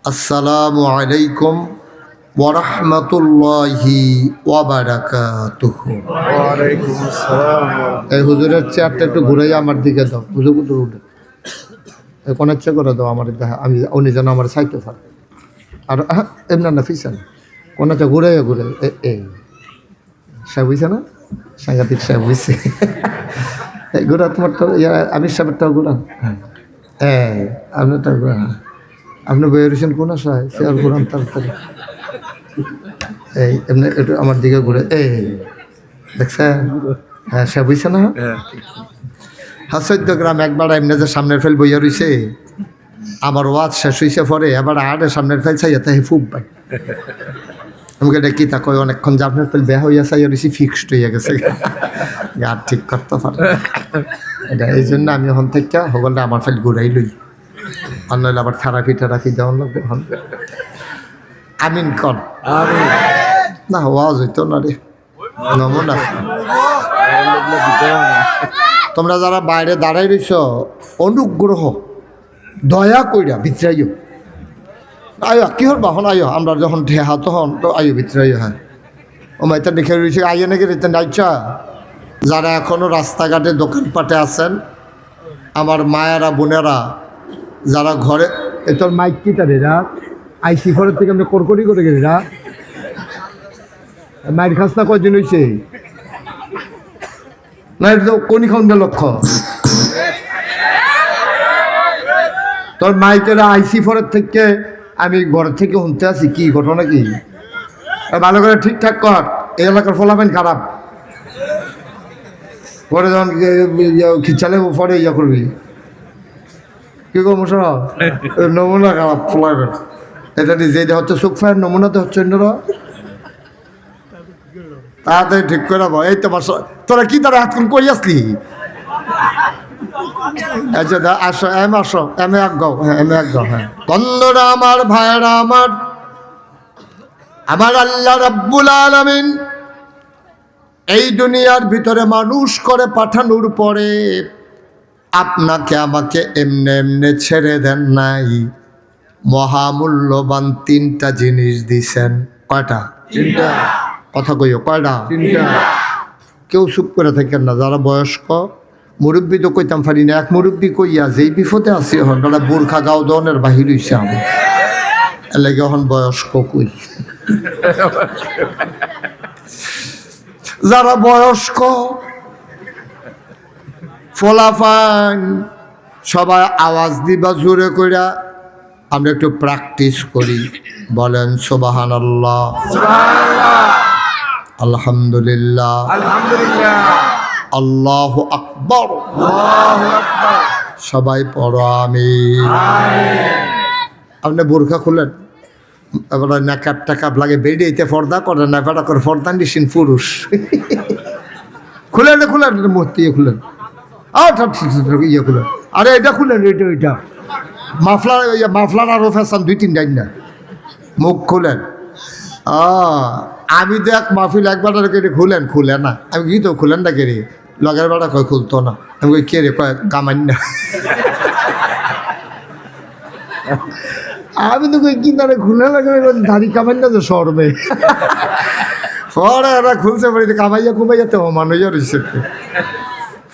আসসালামু আলাইকুম ওয়া রাহমাতুল্লাহি ওয়া বারাকাতুহু। ওয়ালাইকুম আসসালাম। এই হুজুরের চেয়ারটা একটু ঘুরাই আমার দিকে দাও। হুজুর উঠে কোন ইচ্ছা করে দাও আমার দেখা, আমি উনি যেন আমার সাইতে পারে। আর এমনি না ফিসান কোন ইচ্ছা ঘুরে এই সাহেব হইছে না, সাংঘাতিক সাহেব হইছে। ঘুরা তোমার তো আমি সাহেবটাও ঘুরা। হ্যাঁ আপনারটা ঘুরা। আপনি বইয়ের হোসেন কোন আশায় সে আর ঘুরান তাড়াতাড়ি। এই এমনি একটু আমার দিকে ঘুরে এই দেখছেন। হ্যাঁ সে বুঝছে না। হ্যাঁ 14 গ্রাম একবার এমনি যে সামনের ফেল বইয়া রয়েছে, আমার ওয়াজ শেষ হয়েছে পরে এবার আড়ে সামনের ফেল চাইয়া তাই ফুক পাই। আমাকে এটা কি তা কয় অনেকক্ষণ যে আপনার ফেল বেহা হইয়া চাইয়া রয়েছি ফিক্সড হইয়া গেছে, গা ঠিক করতে পারে এটা। এই জন্য আমি এখন থেকে হগলটা আমার ফেল ঘুরাই লই, আর নইলে আবার থেরাপি দেওয়ার লাগবে। আমিন কন না ওয়াজ হইতো না রে নমুনা। তোমরা যারা বাইরে দাঁড়াই রইছ অনুগ্রহ দয়া কইরা ভিতরাইও আয়ো। কি হল বাহন আয়ো, আমরা যখন ঠেহা তখন তো আয়ো ভিতরাইও। হ্যাঁ ও মাইতা দেখে রয়েছে আইয়ে নাকি রিতেন আইচা। যারা এখনো রাস্তাঘাটে দোকানপাটে আছেন আমার মায়েরা বোনেরা, যারা ঘরে তোর মাইক কি তার এরা আইসি ঘরের থেকে আমরা করকরি করে গেলি না মায়ের খাসনা কয়দিন হয়েছে না, এটা তো কোনি খাউন্ডা লক্ষ্য। তোর মাইকেরা আইসি ফরের থেকে আমি ঘরের থেকে শুনতে আছি কি ঘটনা কি ভালো করে ঠিকঠাক কর। এই এলাকার ফলাফেন খারাপ পরে যখন খিচালে পরে ইয়া করবি কি গো মশা নমুনা খারাপ ফলাফেন। এটা যে হচ্ছে চোখ ফায়ের নমুনাতে হচ্ছে অন্যরা তাড়াতাড়ি ঠিক করে যাবো। এই তো তোরা কি তারা হাত কই আসলি আসো এম আসো এম এক গাও। হ্যাঁ এম এক গাও। হ্যাঁ বন্ধুরা আমার ভাইরা আমার, আমার আল্লাহ রাব্বুল আলামিন এই দুনিয়ার ভিতরে মানুষ করে পাঠানোর পরে আপনাকে আমাকে এমনে এমনে ছেড়ে দেন নাই, মহামূল্যবান 3টা জিনিস দিছেন। কয়টা? 3টা। কথা কইও কয়টা? 3টা। কেউ চুপ করে থাকেন না, যারা বয়স্ক মুরব্বী তো কইতাম পারি না। এক মুরব্বী কইয়া যেই বিপদে আছি এখন তারা বোরখা গাও দনের বাহির হইছে আমি এলাকে এখন বয়স্ক কই। যারা বয়স্ক ফলাফান সবাই আওয়াজ দিবা জোরে কইরা আমরা একটু প্র্যাকটিস করি। বলেন সুবহানাল্লাহ, আলহামদুলিল্লাহ, আল্লাহু আকবার। সবাই পড়ো আমিন। আপনি বোরখা খুলেন, এবার নাকাপ টাকাপ লাগে বেরিয়েতে পর্দা করেন না, বেড়া করে পর্দা নিশিন পুরুষ। খুলেন খুলেন মূর্তি খুলেন, ইয়ে খুলেন। আরে এটা খুলেন, এটা মাফলার আরো ফ্যাশন 2-3 না মুখ খুলেন। আমি দেখ মাহফিল একবার কেটে খুলে না। আমি কি তো খুলেন না কেড়ে লগের বেড়া কয় খুলতো না। আমি কই কে রে কয় কামাই না। আমি তো কই কি তারা খুলে লাগে ধারি কামাই না যে সরবে পরে এরা খুলছে বাড়িতে কামাইয়া কুমাইয়া তো মানুষের রয়েছে।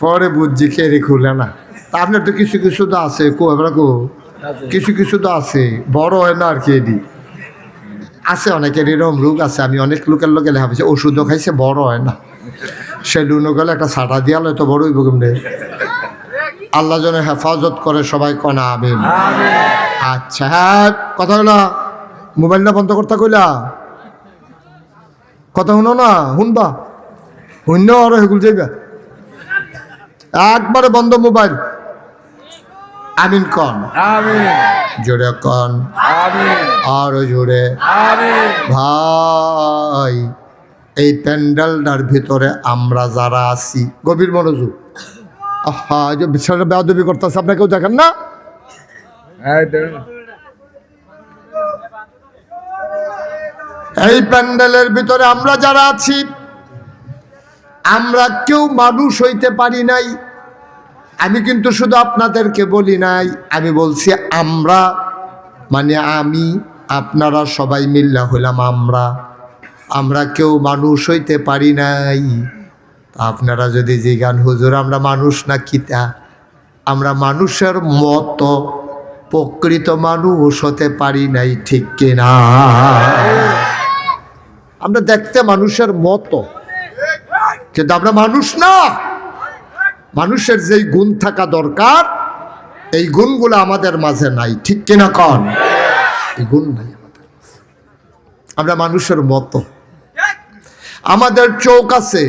পরে বুঝছি কে রে খুলে না। তা আপনার তো কিছু কিছু তো আছে কিছু কিছু তো আছে, বড় হয় না আর কি। এডি আছে অনেকের এরকম রোগ আছে। আমি অনেক লোকের লোকে লেখা পেয়েছি ওষুধও খাইছে বড় হয় না। সে লুনো গেলে একটা ছাটা দিয়ালে তো বড় হইব কেমনে। আল্লাহ যেন হেফাজত করে, সবাই কনা আমিন। আচ্ছা হ্যাঁ কথা হলো, মোবাইলটা বন্ধ করতে কইলা কথা শুনো না, শুনবা শূন্য আরো হেগুল যাইবা একবারে বন্ধ মোবাইল। আমিন কন, জোরে কন, আরো জোরে। ভাই এই প্যান্ডেলটার ভিতরে আমরা যারা আছি গভীর মনোযোগ। আহা যে বিছানা বেয়াদবি করতেছে আপনার কেউ দেখেন না। এই প্যান্ডেলের ভিতরে আমরা যারা আছি আমরা কেউ মানুষ হইতে পারি নাই। আমি কিন্তু শুধু আপনাদেরকে বলি নাই, আমি বলছি আমরা মানে আমি আপনারা সবাই মিল্লা হইলাম আমরা কেউ মানুষ হইতে পারি নাই। আপনারা যদি জিজ্ঞান হুজুর আমরা মানুষ না কিতা, আমরা মানুষের মতো প্রকৃত মানুষ হতে পারি নাই, ঠিক কিনা? আমরা দেখতে মানুষের মতো, কিন্তু আমরা মানুষ না। মানুষের যেই গুণ থাকা দরকার এই গুণগুলো আমাদের মাঝে নাই, ঠিক কিনা কন? এই গুণ নাই আমাদের। আমরা মানুষের মতো, আমাদের চোখ আছে,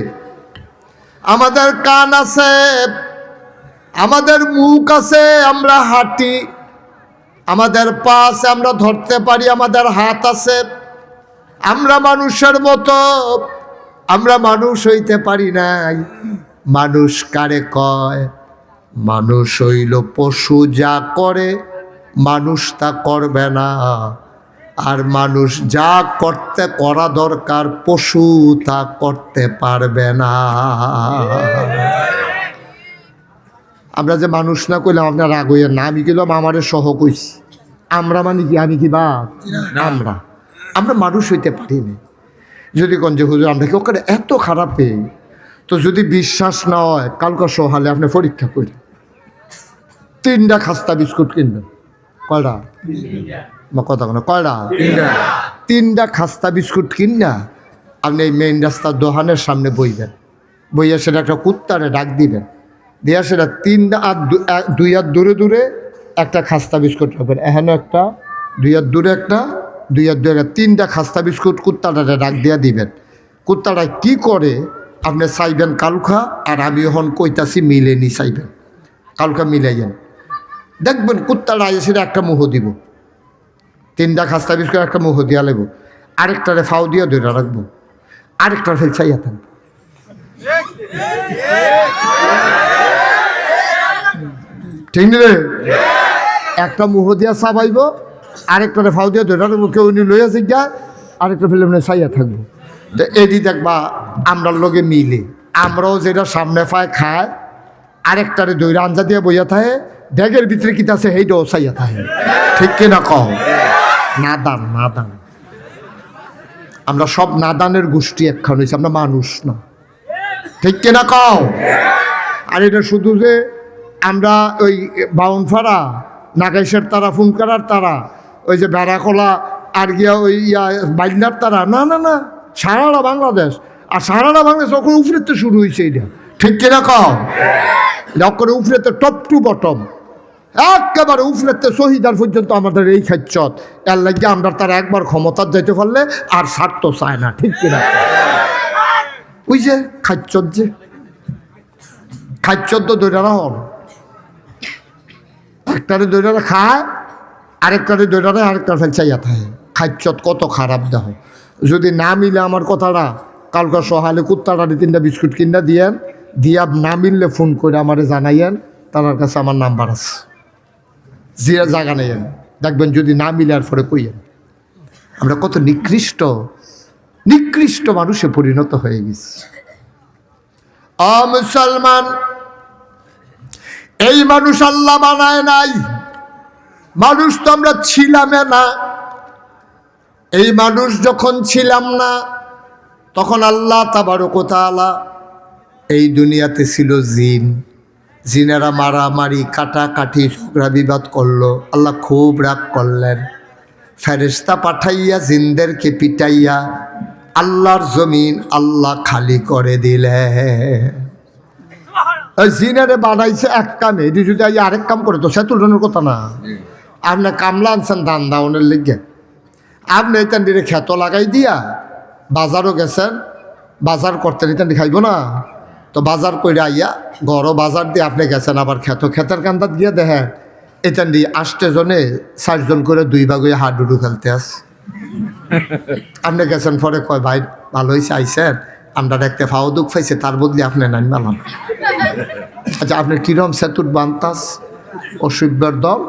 আমাদের কান আছে, আমাদের মুখ আছে, আমরা হাঁটি, আমাদের পা আছে, আমরা ধরতে পারি, আমাদের হাত আছে। আমরা মানুষের মতো, আমরা মানুষ হইতে পারি নাই। মানুষ কারে কয়? মানুষ হইল পশু, যা করে মানুষ তা করবে না। আর মানুষ যা করা দরকার পশু তা করতে পারবে না। আমরা যে মানুষ না কইলাম আপনার রাগ হইয়া না, আমি কইলাম আমারে সহ কইছি। আমরা মানে কি? আমি কি বাদ? আমরা মানুষ হইতে পারিনি। যদি কোন যে হুজুর আমরা কি ওখানে এত খারাপ পেয়ে, তো যদি বিশ্বাস না হয় কালকে সহালে আপনি পরীক্ষা করি 3টা খাস্তা বিস্কুট কিনবেন। কয়টা? কথা কোনো কয়টা? 3টা খাস্তা বিস্কুট কিনা আপনি এই মেইন রাস্তার দোকানের সামনে বইবেন, বইয়া সেটা একটা কুত্তারে ডাক দিবেন, দিয়া সেটা 2 হাত দূরে দূরে একটা খাস্তা বিস্কুট পাবেন। এখানে একটা, 2 হাত দূরে একটা, 2 হাত দূরে 3টা খাস্তা বিস্কুট কুত্তাটারে ডাক দিয়া দিবেন। কুত্তাটা কি করে আপনি চাইবেন কালুখা, আর আমি এখন কইতাছি মিলে নি চাইবেন। কালুখা মিলাইয়েন, দেখবেন কুত্তাটা এসে একটা মুহ দিব। 3টা খাস্তা বিস্কুট একটা মুহ দিয়া লাগব, আরেকটারে ফাও দিয়ে ধরে রাখবো, আরেকটার ফেল চাইয়া থাকবো। ঠিক রে? একটা মুহ দিয়া চাবাইব, আরেকটারে ফাও দিয়ে ধরে রাখবো, কেউ লইয়া জিজ্ঞা, আরেকটা ফেলে মানে চাইয়া থাকবো। তো এটি দেখবা আমরা লগে মিলে, আমরাও যেটা সামনে পায় খায়, আরেকটারে দইরা আঞ্জা দিয়ে বইয়া থাকে, ড্যাগের ভিতরে কিতা আছে সেইটাও চাইয়া থাকে, ঠিক কিনা কও? নাদান নাদান, আমরা সব নাদানের গোষ্ঠী একখান হয়েছে, আমরা মানুষ না, ঠিক কিনা কও? আর এটা শুধু যে আমরা ওই বাউনফাড়া, নাগাইশের তারা, ফুনকারার তারা, ওই যে বেড়াকলা আর গিয়া ওই বাইন্দার তারা, না না না, সারাটা বাংলাদেশ। আর সারাটা বাংলাদেশ ওখানে উপরেতে শুরু হয়েছে এটা, ঠিক কিনা কও? ওখানে উপরেতে টপ টু বটম, একেবারে উপরেতে শহীদার পর্যন্ত আমাদের এই খাচ্ছত। এর লাগে আমরা তারা একবার ক্ষমতার যাইতে পারলে আর স্বার্থ চায় না, ঠিক কিনা? ওই যে খাচ্ছত, যে খাচ্ছত তো দৈরারা হন, একটারে দৈরারা খায়, আরেকটারে দৈরারে আরেকটার ফেল চাইয়া থাকে। খাচ্ছত কত খারাপ দেহ। যদি না মিলে আমার কথাটা, কালকে সহালে কুত্তাটারে 3টা বিস্কুট কিনা দিয়েন, দিয়া না মিললে ফোন করে আমারে জানাইয়েন, তার কাছে আমার নাম্বার আছে, জিয়া জাগা নেন, দেখবেন যদি না মিলে আর পরে কইয়েন। আমরা কত নিকৃষ্ট নিকৃষ্ট মানুষে পরিণত হয়ে গেছি। মুসলমান, এই মানুষ আল্লাহ বানায় নাই, মানুষ তো আমরা ছিলাম না। এই মানুষ যখন ছিলাম না, তখন আল্লাহ তাবারক ওয়া তাআলা এই দুনিয়াতে ছিল জিন। জিনেরা মারামারি, কাটাকাটি, ঝগড়া বিবাদ করলো। আল্লাহ খুব রাগ করলেন, ফেরেশতা পাঠাইয়া জিনদেরকে পিটাইয়া আল্লাহর জমিন আল্লাহ খালি করে দিলেন। জিনারে বানাইছে এক কামে, এটি যদি আরেক কাম করে তো সে তুলনের কথা না। আপনি কামলা আনছেন ধান দাওনের লিগে, আপনি এই তান্ডিরে ক্ষেত লাগাই দিয়া বাজারও গেছেন, বাজার করতে নিতেন খাইব না, তো বাজার করে আইয়া ঘরও বাজার দিয়ে আপনি গেছেন, আবার ক্ষেতের কান্দাত গিয়ে দেখেন এটান দিয়ে 8 জনে 4 জন করে 2 ভাগ হয়ে হাডুডু খেলতে আস। আপনি গেছেন, পরে কয় ভাই ভালো হয়েছে আইসেন, আমরা দেখতে ফাও দুঃখ পাইছে, তার বদলে আপনি নাইন মালাম। আচ্ছা আপনার কিরম সেতুর বান্তাস অসভ্যর দল,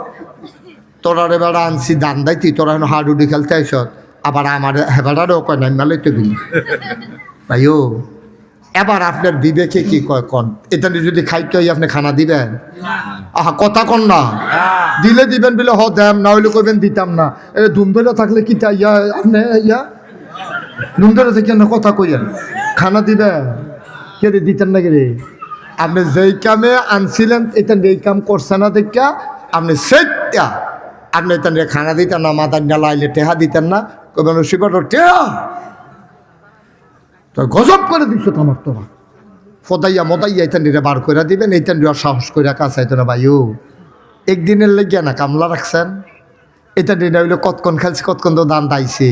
তোরারে বেড়া আনছি দান দাইতি, তোরা এখন হাডুডু খেলতে আইস, আবার আমার হেবাড়ারও কয় নাইন মালাইতে গেলি। ভাইও এবার আপনার বিবেকে কি কয় কন, এটা যদি খাইতে হয় আপনি খানা দিবেন? আহা, কথা কন না। দিলে দিবেন বলে হ দেম, না হইলে কইবেন দিতাম না। ধুম ধরে থাকলে কি তা ইয়া আপনি ইয়া ধুম ধরে থেকে না কথা কইয়েন, খানা দিবেন কে রে, দিতেন না কে রে? আপনি যেই কামে আনছিলেন এটা এই কাম করছে না দেখা আপনি সেইটা আপনি এটা খানা দিতেন না, মাথা লাইলে টেহা দিতেন না, কইবেন শিবার টেহা তো গজব করে দিচ্ছ তোমার, তোরা ফদাইয়া মদাইয়া এটা নিয়ে বার করে দিবেন, এইটা নিয়ে সাহস করে কাছাইতো না ভাইও। একদিনের লেগে না কামলা রাখছেন, এটা নিয়ে হইলে কতক্ষণ খেলছে, কতক্ষণ তো দান দাইছে।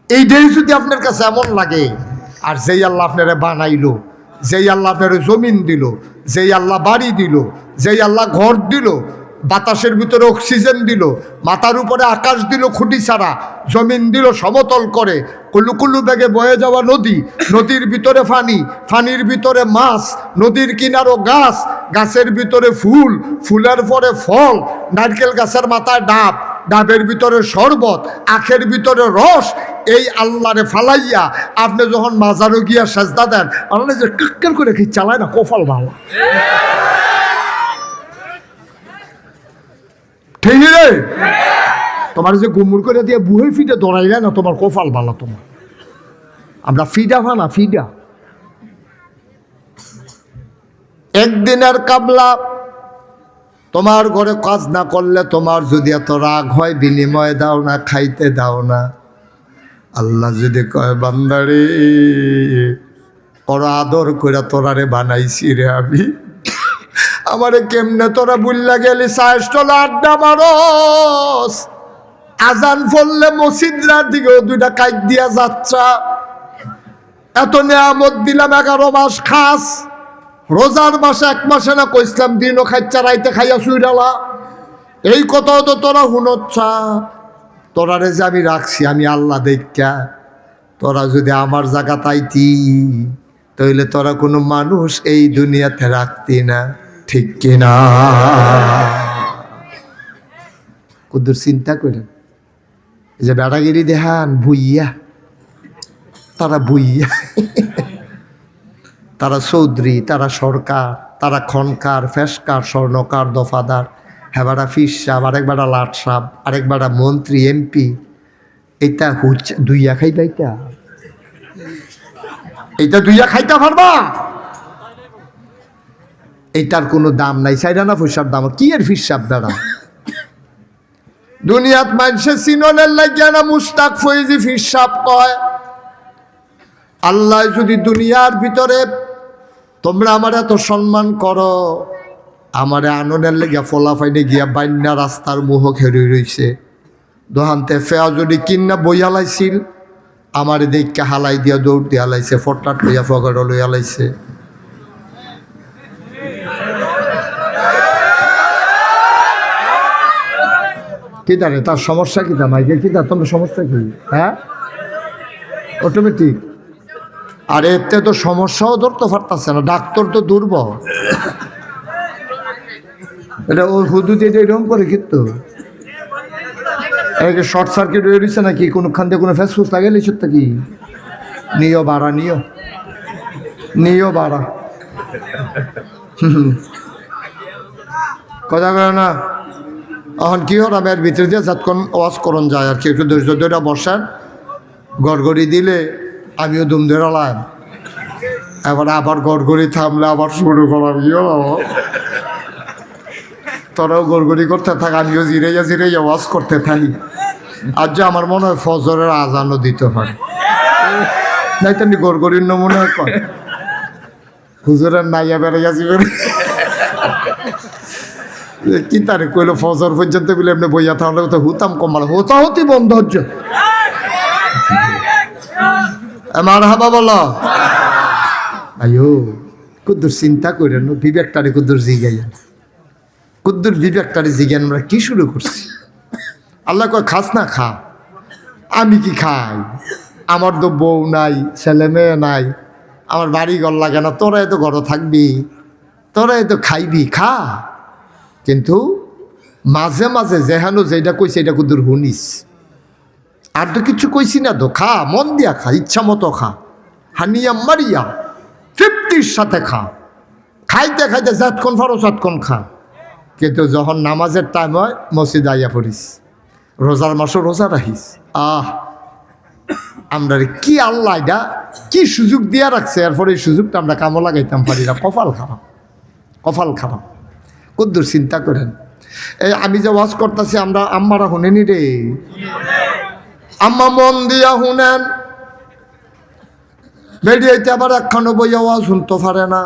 এইটাই যদি আপনার কাছে এমন লাগে, আর যেই আল্লাহ আপনারে বানাইলো, যেই আল্লাহ আপনার জমিন দিল, যেই আল্লাহ বাড়ি দিল, যেই আল্লাহ ঘর দিল, বাতাসের ভিতরে অক্সিজেন দিল, মাথার উপরে আকাশ দিল খুঁটি ছাড়া, জমিন দিল সমতল করে, কুলু কুলু বেগে বয়ে যাওয়া নদী, নদীর ভিতরে পানি, পানির ভিতরে মাছ, নদীর কিনারও গাছ, গাছের ভিতরে ফুল, ফুলের পরে ফল, নারকেল গাছের মাথায় ডাব, ডাবের ভিতরে শরবত, আখের ভিতরে রস, এই আল্লাহরে ফালাইয়া আপনি যখন মাজারও গিয়া সেজদা দেন, আল্লাহ যে কাক্কার করে কি চালায় না, কপাল ভালো। ঠিক রে? তোমার যে গুমুর করে দিয়ে বুহে ফিটে দৌড়াইলে না, তোমার কপাল ভালো। তোমার আমরা ফিডা ফানা ফিডা একদিনের কাবলা, তোমার ঘরে কাজ না করলে তোমার যদি এত রাগ হয়, বিনিময় দাও না, খাইতে দাও না। আল্লাহ যদি কয় বান্দারে ওরা আদর করে তোরারে বানাইছি রে আমি, আমারে কেমনে তোরা বুল্লা গেলি সাইস্টল আড্ডা মারস, আজান পড়লে মসজিদরার দিকেও দুইটা কাইক দিয়া যাচ্ছা, এত নেয়ামত দিলাম 11 মাস খাস, রোজার মাসে 1 মাসে না কইসলাম দিনও খাইচ্ছা রাইতে খাইয়া শুইরালা, এই কথাও তো তোরা শুনচ্ছা। তোরারে যে আমি রাখছি আমি আল্লাহ দেখা, তোরা যদি আমার জায়গা তাইতি তাইলে তোরা কোনো মানুষ এই দুনিয়াতে রাখতি না, ঠিক কিনা? কুদুর চিন্তা করেন, যে বেড়াগিরি দেখান ভুইয়া, তারা ভুইয়া, তারা চৌধুরী, তারা সরকার, তারা খনকার, ফেসকার, স্বর্ণকার, দফাদার, হেবারা ফিস সাহ, আরেকবারা লাট সাহ, আরেকবারা মন্ত্রী, এমপি, এইটা দুইয়া খাইবা, এইটা দুইয়া খাইতে পারবা? এইটার কোনো দাম নাই, চাইরানা পয়সার দাম কি এর ফিসাব বেড়া। দুনিয়াত মানুষে সিননের লাগিয়া না মুস্তাক ফৈজি ফিসাব কয়। আল্লাহ যদি দুনিয়ার ভিতরে তোমরা আমার এত সম্মান করো, আমারে আননের লেগে ফলাফাইনে গিয়া বাইন্যা রাস্তার মুহ খেরে রইছে, দোহান্তে ফেয়া যদি কিন্না বই হালাইছিল, আমার দেখকে হালাই দিয়া দৌড় দিয়ে হালাইছে, ফটাট লইয়া ফগড় লই হালাইছে। কিতা রে, তার সমস্যা কিতা? মাইকে কিতা, তোমার সমস্যা কি? হ্যাঁ, অটোমেটিক। আর এতে তো সমস্যাও ধরতে পারতেছে না, ডাক্তার তো দুর্বল। এটা ওর হুদুতে এটা এরকম করে কিন্তু শর্ট সার্কিট হয়ে রয়েছে নাকি, কোনোখান থেকে কোনো ফেসফুস লাগে লিচুরটা কি নিও বাড়া, নিও বাড়া কথা কয় না। এখন কি হল, আমি এর ভিতরে দিয়ে যতক্ষণ ওয়াজ করন যায় আর কি, একটু ধৈর্য ধরে বসান, গড়গড়ি দিলে আমিও দুম ধরালাম, এবার আবার গড়গড়ি থামলে আবার শুরু করার কি হল, তোরাও গড়গড়ি করতে থাক, আমিও জিরাইয়া ওয়াজ করতে থাকি। আর যে আমার মনে হয় ফজরের আজানও দিতে পারে, নাই তেমনি গড়গড়ির নমুনা কয় হুজুরের নাইয়া বেড়াইয়া যাবে কি তারে কইলো ফজর পর্যন্ত বলে এমনি বইয়া তাহলে তো হুতাম কমাল, হতাহতি বন্ধ হচ্ছে। মারহাবা বলো আয়ো, কুদ্দুর চিন্তা করেন, বিবেকটারে কুদ্দুর জিগাইয়া, কুদ্দুর বিবেকটারে জিগান আমরা কি শুরু করছি। আল্লাহ কয় খাস না, খা। আমি কি খাই? আমার তো বউ নাই, ছেলে মেয়ে নাই, আমার বাড়ি ঘর লাগে না, তোরা তো ঘরে থাকবি, তোরা তো খাইবি, খা। কিন্তু মাঝে মাঝে যেহানো যেটা কইছে এটা কুদ্দুর শুনিস, আর তো কিছু কইছি না তো, খা, মন দিয়া খা, ইচ্ছা মতো খা, হানিয়া মারিয়া তৃপ্তির সাথে খা, খাইতে খাইতে যতক্ষণ পারো ততক্ষণ খা, কিন্তু যখন নামাজের টাইম হয় মসজিদ আইয়া পড়িস, রোজার মাসও রোজা রাখিস। আমরা কি আল্লাহ এটা কি সুযোগ দিয়া রাখছে, এরপরে এই সুযোগটা আমরা কামো লাগাইতাম পারি না। কপাল খারাপ, কপাল খারাপ। কদ্দুর চিন্তা করেন। এই আমি যে ওয়াজ করতেছি, আমরা আম্মারা শুনেনি রে, আম্মা মন দিয়া শুনেন। বেরিয়েতে আবার একখানো বইয়া ওয়াজ শুনতে পারে না,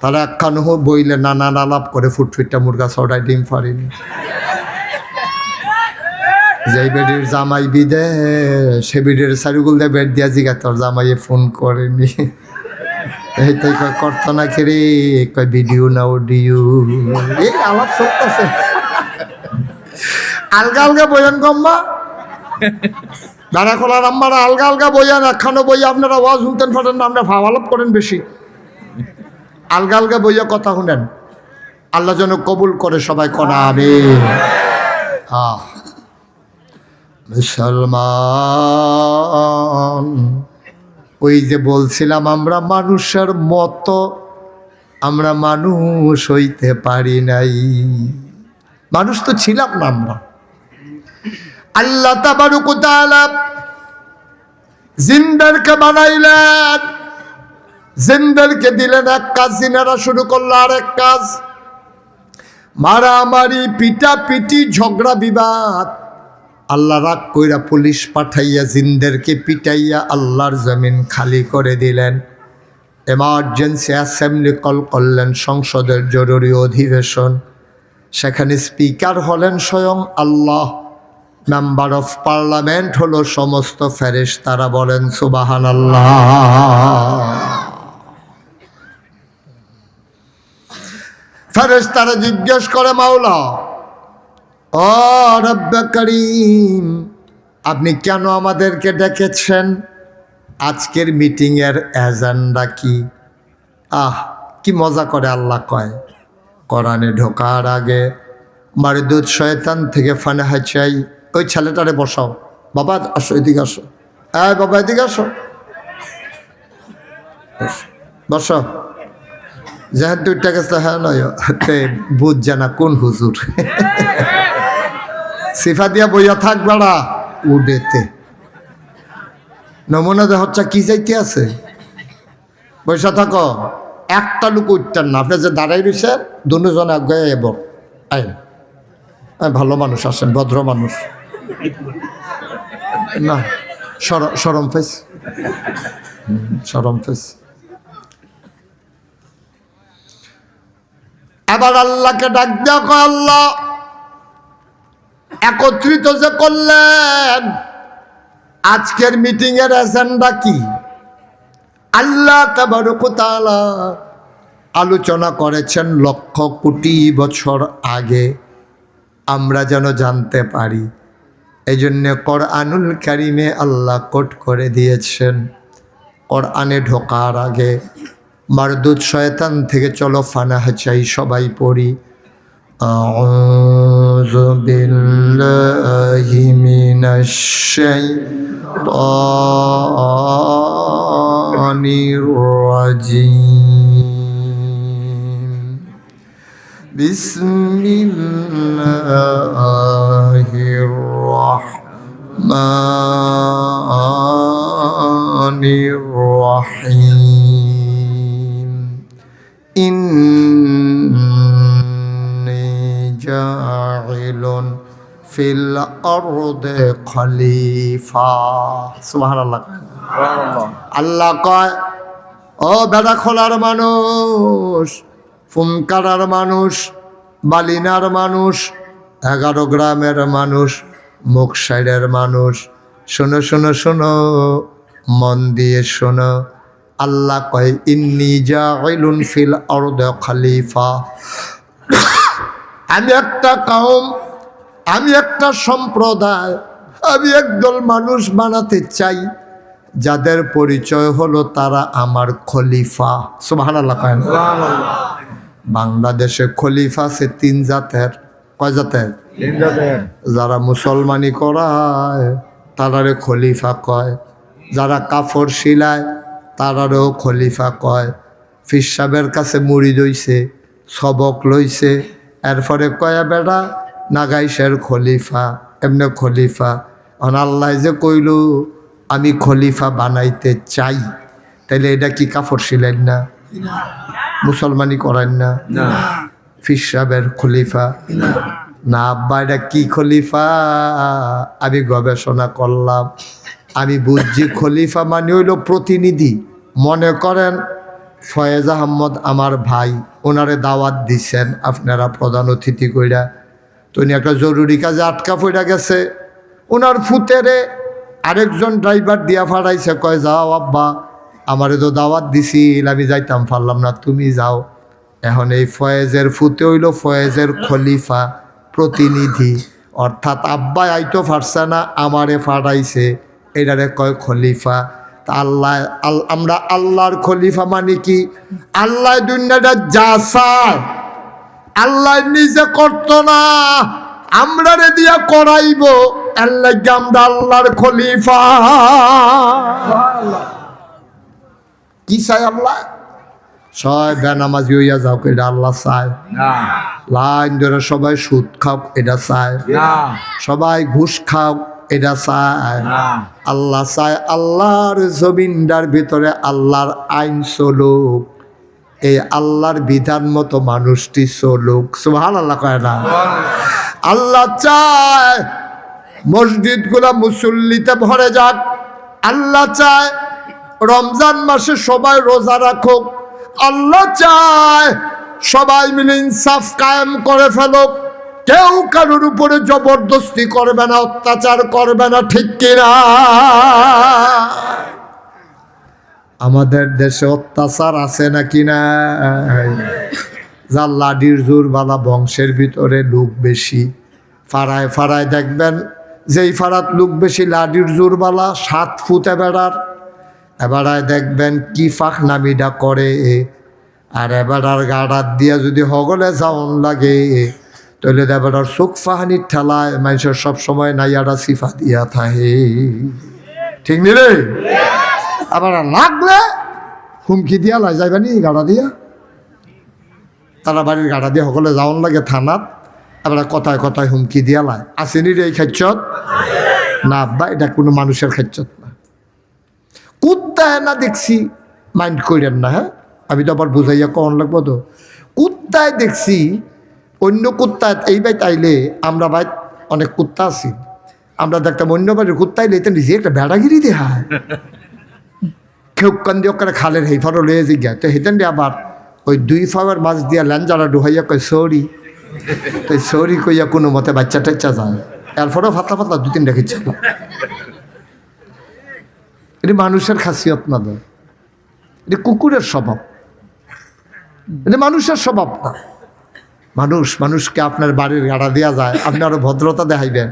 তারা একখানো বইলে নানান আলাপ করে ফুটফুটটা মুরগা ছড়াই ডিম পারিনি। যেই বেডির জামাই বিদে সে বেডির সারিগুল দিয়ে বেড দিয়া জিগা তোর জামাইয়ে ফোন করেনি, এই তাই কয় করতো না খেরে, কয় ভিডিও না অডিও, এই আলাপ চলতেছে। আলগা আলগা বয়ান গম্মা দাঁড়া খোলার আম্মারা আলগা আলগা বইয়ান, একখানো বইয়া আপনারা ওয়াজ শুনতেন পারেন না, আমরা ভাব আলাপ করেন বেশি। আলগা আলগা বইয়া কথা শুনেন, আল্লাহ যেন কবুল করে সবাই করা আবে। মুসলমান, ওই যে বলছিলাম আমরা মানুষের মতো, আমরা মানুষ হইতে পারি নাই, মানুষ তো ছিলাম না আমরা। আল্লাহ তাবারক ওয়া তাআলা জিনদেরকে বানাইলেন, জিনদেরকে দিলেন এক কাজ, জিনেরা শুরু করলো আরেক কাজ, মারামারি, পিটাপিটি, ঝগড়া বিবাদ। আল্লাহ রাগ কইরা পুলিশ পাঠাইয়া জিনদেরকে পিটাইয়া আল্লাহর জমিন খালি করে দিলেন। এমার্জেন্সি অ্যাসেম্বলি কল করলেন, সংসদের জরুরি অধিবেশন। সেখানে স্পিকার হলেন স্বয়ং আল্লাহ, মেম্বার অফ পার্লামেন্ট হলো সমস্ত ফেরেশতারা। বলেন সুবহানাল্লাহ। ফেরেশতারা জিজ্ঞেস করে, মাওলা ও রব্বে করিম, আপনি কেন আমাদেরকে ডেকেছেন? আজকের মিটিংয়ের এজেন্ডা কি? কি মজা করে আল্লাহ কয়, কোরআনে ঢোকার আগে মারদুদ শয়তান থেকে ফানাহা চাই। ওই ছেলেটারে বসাও, বাবা আসো, এদিকে আসো, বাবা এদিকে আসো, বসো। যেহেতু দুইটা গেছে, হ্যাঁ নয় বুঝ জানা কোন হুজুর সিফা দিয়া বইয়া থাক বেড়া উডেতে, নমুনা হচ্ছে কি যাইতে আছে, বৈশা থাকো। একটা লোক উঠতেন না, আপনি যে দাঁড়াই রয়েছে দুজন আগে এবার ভালো মানুষ আসেন, ভদ্র মানুষ না, সরম ফেস, সরম ফেস। আবার আল্লাহকে ডাক দেখো, আল্লাহ একত্রিত যে করলেন, আজকের মিটিং এর এজেন্ডা কি? আল্লাহ তাবারক ওয়া তাআলা আলোচনা করেছেন লক্ষ কোটি বছর আগে, আমরা যেন জানতে পারি। এই জন্য কোরআনুল কারিমে আল্লাহ কোট করে দিয়েছেন, কোরআনে ঢোকার আগে মারদুদ শয়তান থেকে চলো ফানাহা চাই, সবাই পড়ি। আউযু বিল্লাহি মিনাশ শাইতানির রাজিম। বিসমিল্লাহির রাহমানির রাহিম। ইন্নী জাইলুন ফিল আরদে খলিফা। সুবহানাল্লাহ। আল্লাহ কয়, ও বেড়া খোলার মানুষ, ফুমকারার মানুষ, বালিনার মানুষ, 11 গ্রামের মানুষ, মুকসাইরের মানুষ, শোনো শোনো শোনো, মন দিয়ে শোনো। আল্লাহ কয়, ইন্নী জাইলুন ফিল আরদে খলিফা। আমি একটা কওম, আমি একটা সম্প্রদায়, আমি একদল মানুষ বানাতে চাই যাদের পরিচয় হলো তারা আমার খলিফা। সুবহানাল্লাহ। বাংলাদেশে খলিফা আছে 3 জাতের। কয় জাতের? 3 জাতের। যারা মুসলমানি করায় তারারে খলিফা কয়, যারা কাফর শিলায় তারারও খলিফা কয়। ফির সাহেবের কাছে মুড়িদ হইছে, সবক লইছে, এরপরে কয়া বেড়া নাগাইশের খলিফা, এমনি খলিফা। আল্লাহ যে কইল আমি খলিফা বানাইতে চাই, তাইলে এটা কি কাফর ছিলেন না? মুসলমানি করেন না? ফির সাহেবের খলিফা না আব্বা, এটা কি খলিফা? আমি গবেষণা করলাম, আমি বুঝছি খলিফা মানে হইল প্রতিনিধি। মনে করেন ফয়েজ আহমদ আমার ভাই, ওনারে দাওয়াত দিছেন আপনারা প্রধান অতিথি কইরা, তো উনি একটা জরুরি কাজে আটকা পড়ে গেছে, ওনার ফুতেরে আরেকজন ড্রাইভার দিয়া ফাড়াইছে, কয় যাও আব্বা, আমারে তো দাওয়াত দিছিল, আমি যাইতাম পারলাম না, তুমি যাও। এখন এই ফয়েজের ফুতে হইল ফয়েজের খলিফা, প্রতিনিধি, অর্থাৎ আব্বা আইতো পারছে না, আমারে ফাড়াইছে, এটারে কয় খলিফা। তা আল্লাহ আমরা আল্লাহর খলিফা মানে কি? আল্লাহ দুনিয়াটা যা চায় আল্লাহ নিজে করতো না, আমরা রে দিয়া করাইব, আল্লাহ আমরা আল্লাহর খলিফা। কি চাই আল্লাহ? ছয় বেনামাজি হইয়া যাও, এটা আল্লাহ চায় লাইন ধরে সবাই সুদ খাও, এটা চায় সবাই ঘুষ খাও, এটা চায় আল্লাহ চায় আল্লাহর জমিনটার ভিতরে আল্লাহর আইন চলুক, এই আল্লাহর বিধান মতো মানুষটি চলুক। সুবহানাল্লাহ কয় না? আল্লাহ চায় মসজিদগুলা মুসল্লিতে ভরে যাক, আল্লাহ চায় রমজান মাসে সবাই রোজা রাখুক, আল্লাহ চায় সবাই মিলে ইনসাফ কায়েম করে ফেলুক, কেউ কারোর উপরে জবরদস্তি করবে না, অত্যাচার করবে না, ঠিক কিনা? আমাদের দেশে অত্যাচার আছে নাকি না? যার লাডির জোরবালা বংশের ভিতরে লোক বেশি, ফাড়ায় ফাড়ায় দেখবেন যেই ফাড়াত লোক বেশি লাডির জোরবালা 7 ফুটে বেড়ার, এবারায় দেখবেন কি ফাঁক নামিডা করে, আর এবারার গাড়ার দিয়া যদি হগলে যাওন লাগে, তাহলে এবারার চোখ ফাহানির ঠেলায় মানুষের সবসময় নাইয়ারা সিফা দিয়া থাকে, ঠিক নি রে? আবার লাগলে হুমকি দিয়া লাই যাইবানি গাড়া দিয়া, তারা বাড়ির গাড়া দিয়ে সকলে যাওন লাগে থানাত, এবার কথায় কথায় হুমকি দিয়া লাই। আসেনি রে এই খেচ্ছত? না আব্বা, এটা কোনো মানুষের খেচ্ছত না, কুত্তায় না দেখছি, মাইন্ড করেন না, হ্যাঁ আমি তো আবার বুঝাইয়া কন লাগবো তো। কুত্তায় দেখছি, অন্য কুত্তায় এই বাইত আইলে, আমরা বাইত অনেক কুত্তা আছি, আমরা দেখতাম অন্য বাড়ির কুত্তাইলে এটা নিজে একটা বেড়াগিরি দেখায়, কেউ কান্দি ওখানে খালের হেফারও লয়ে জিজ্ঞা, তো হেতেন দিয়ে আবার ওই 2 ফাওয়ার মাছ দিয়া ল্যাঞ্জারা ডুহাইয়া কয় সরি, তো সরি কইয়া কোনো মতে বাচ্চা টাচ্চা যায়, এরপরেও ফাতলা ফাতলা 2-3 রেখেছে। এটা মানুষের খাসিয়ত না, এটা কুকুরের স্বভাব, এটা মানুষের স্বভাব না। মানুষকে আপনার বাড়ির গাড়া দেওয়া যায়, আপনি আরো ভদ্রতা দেখাইবেন,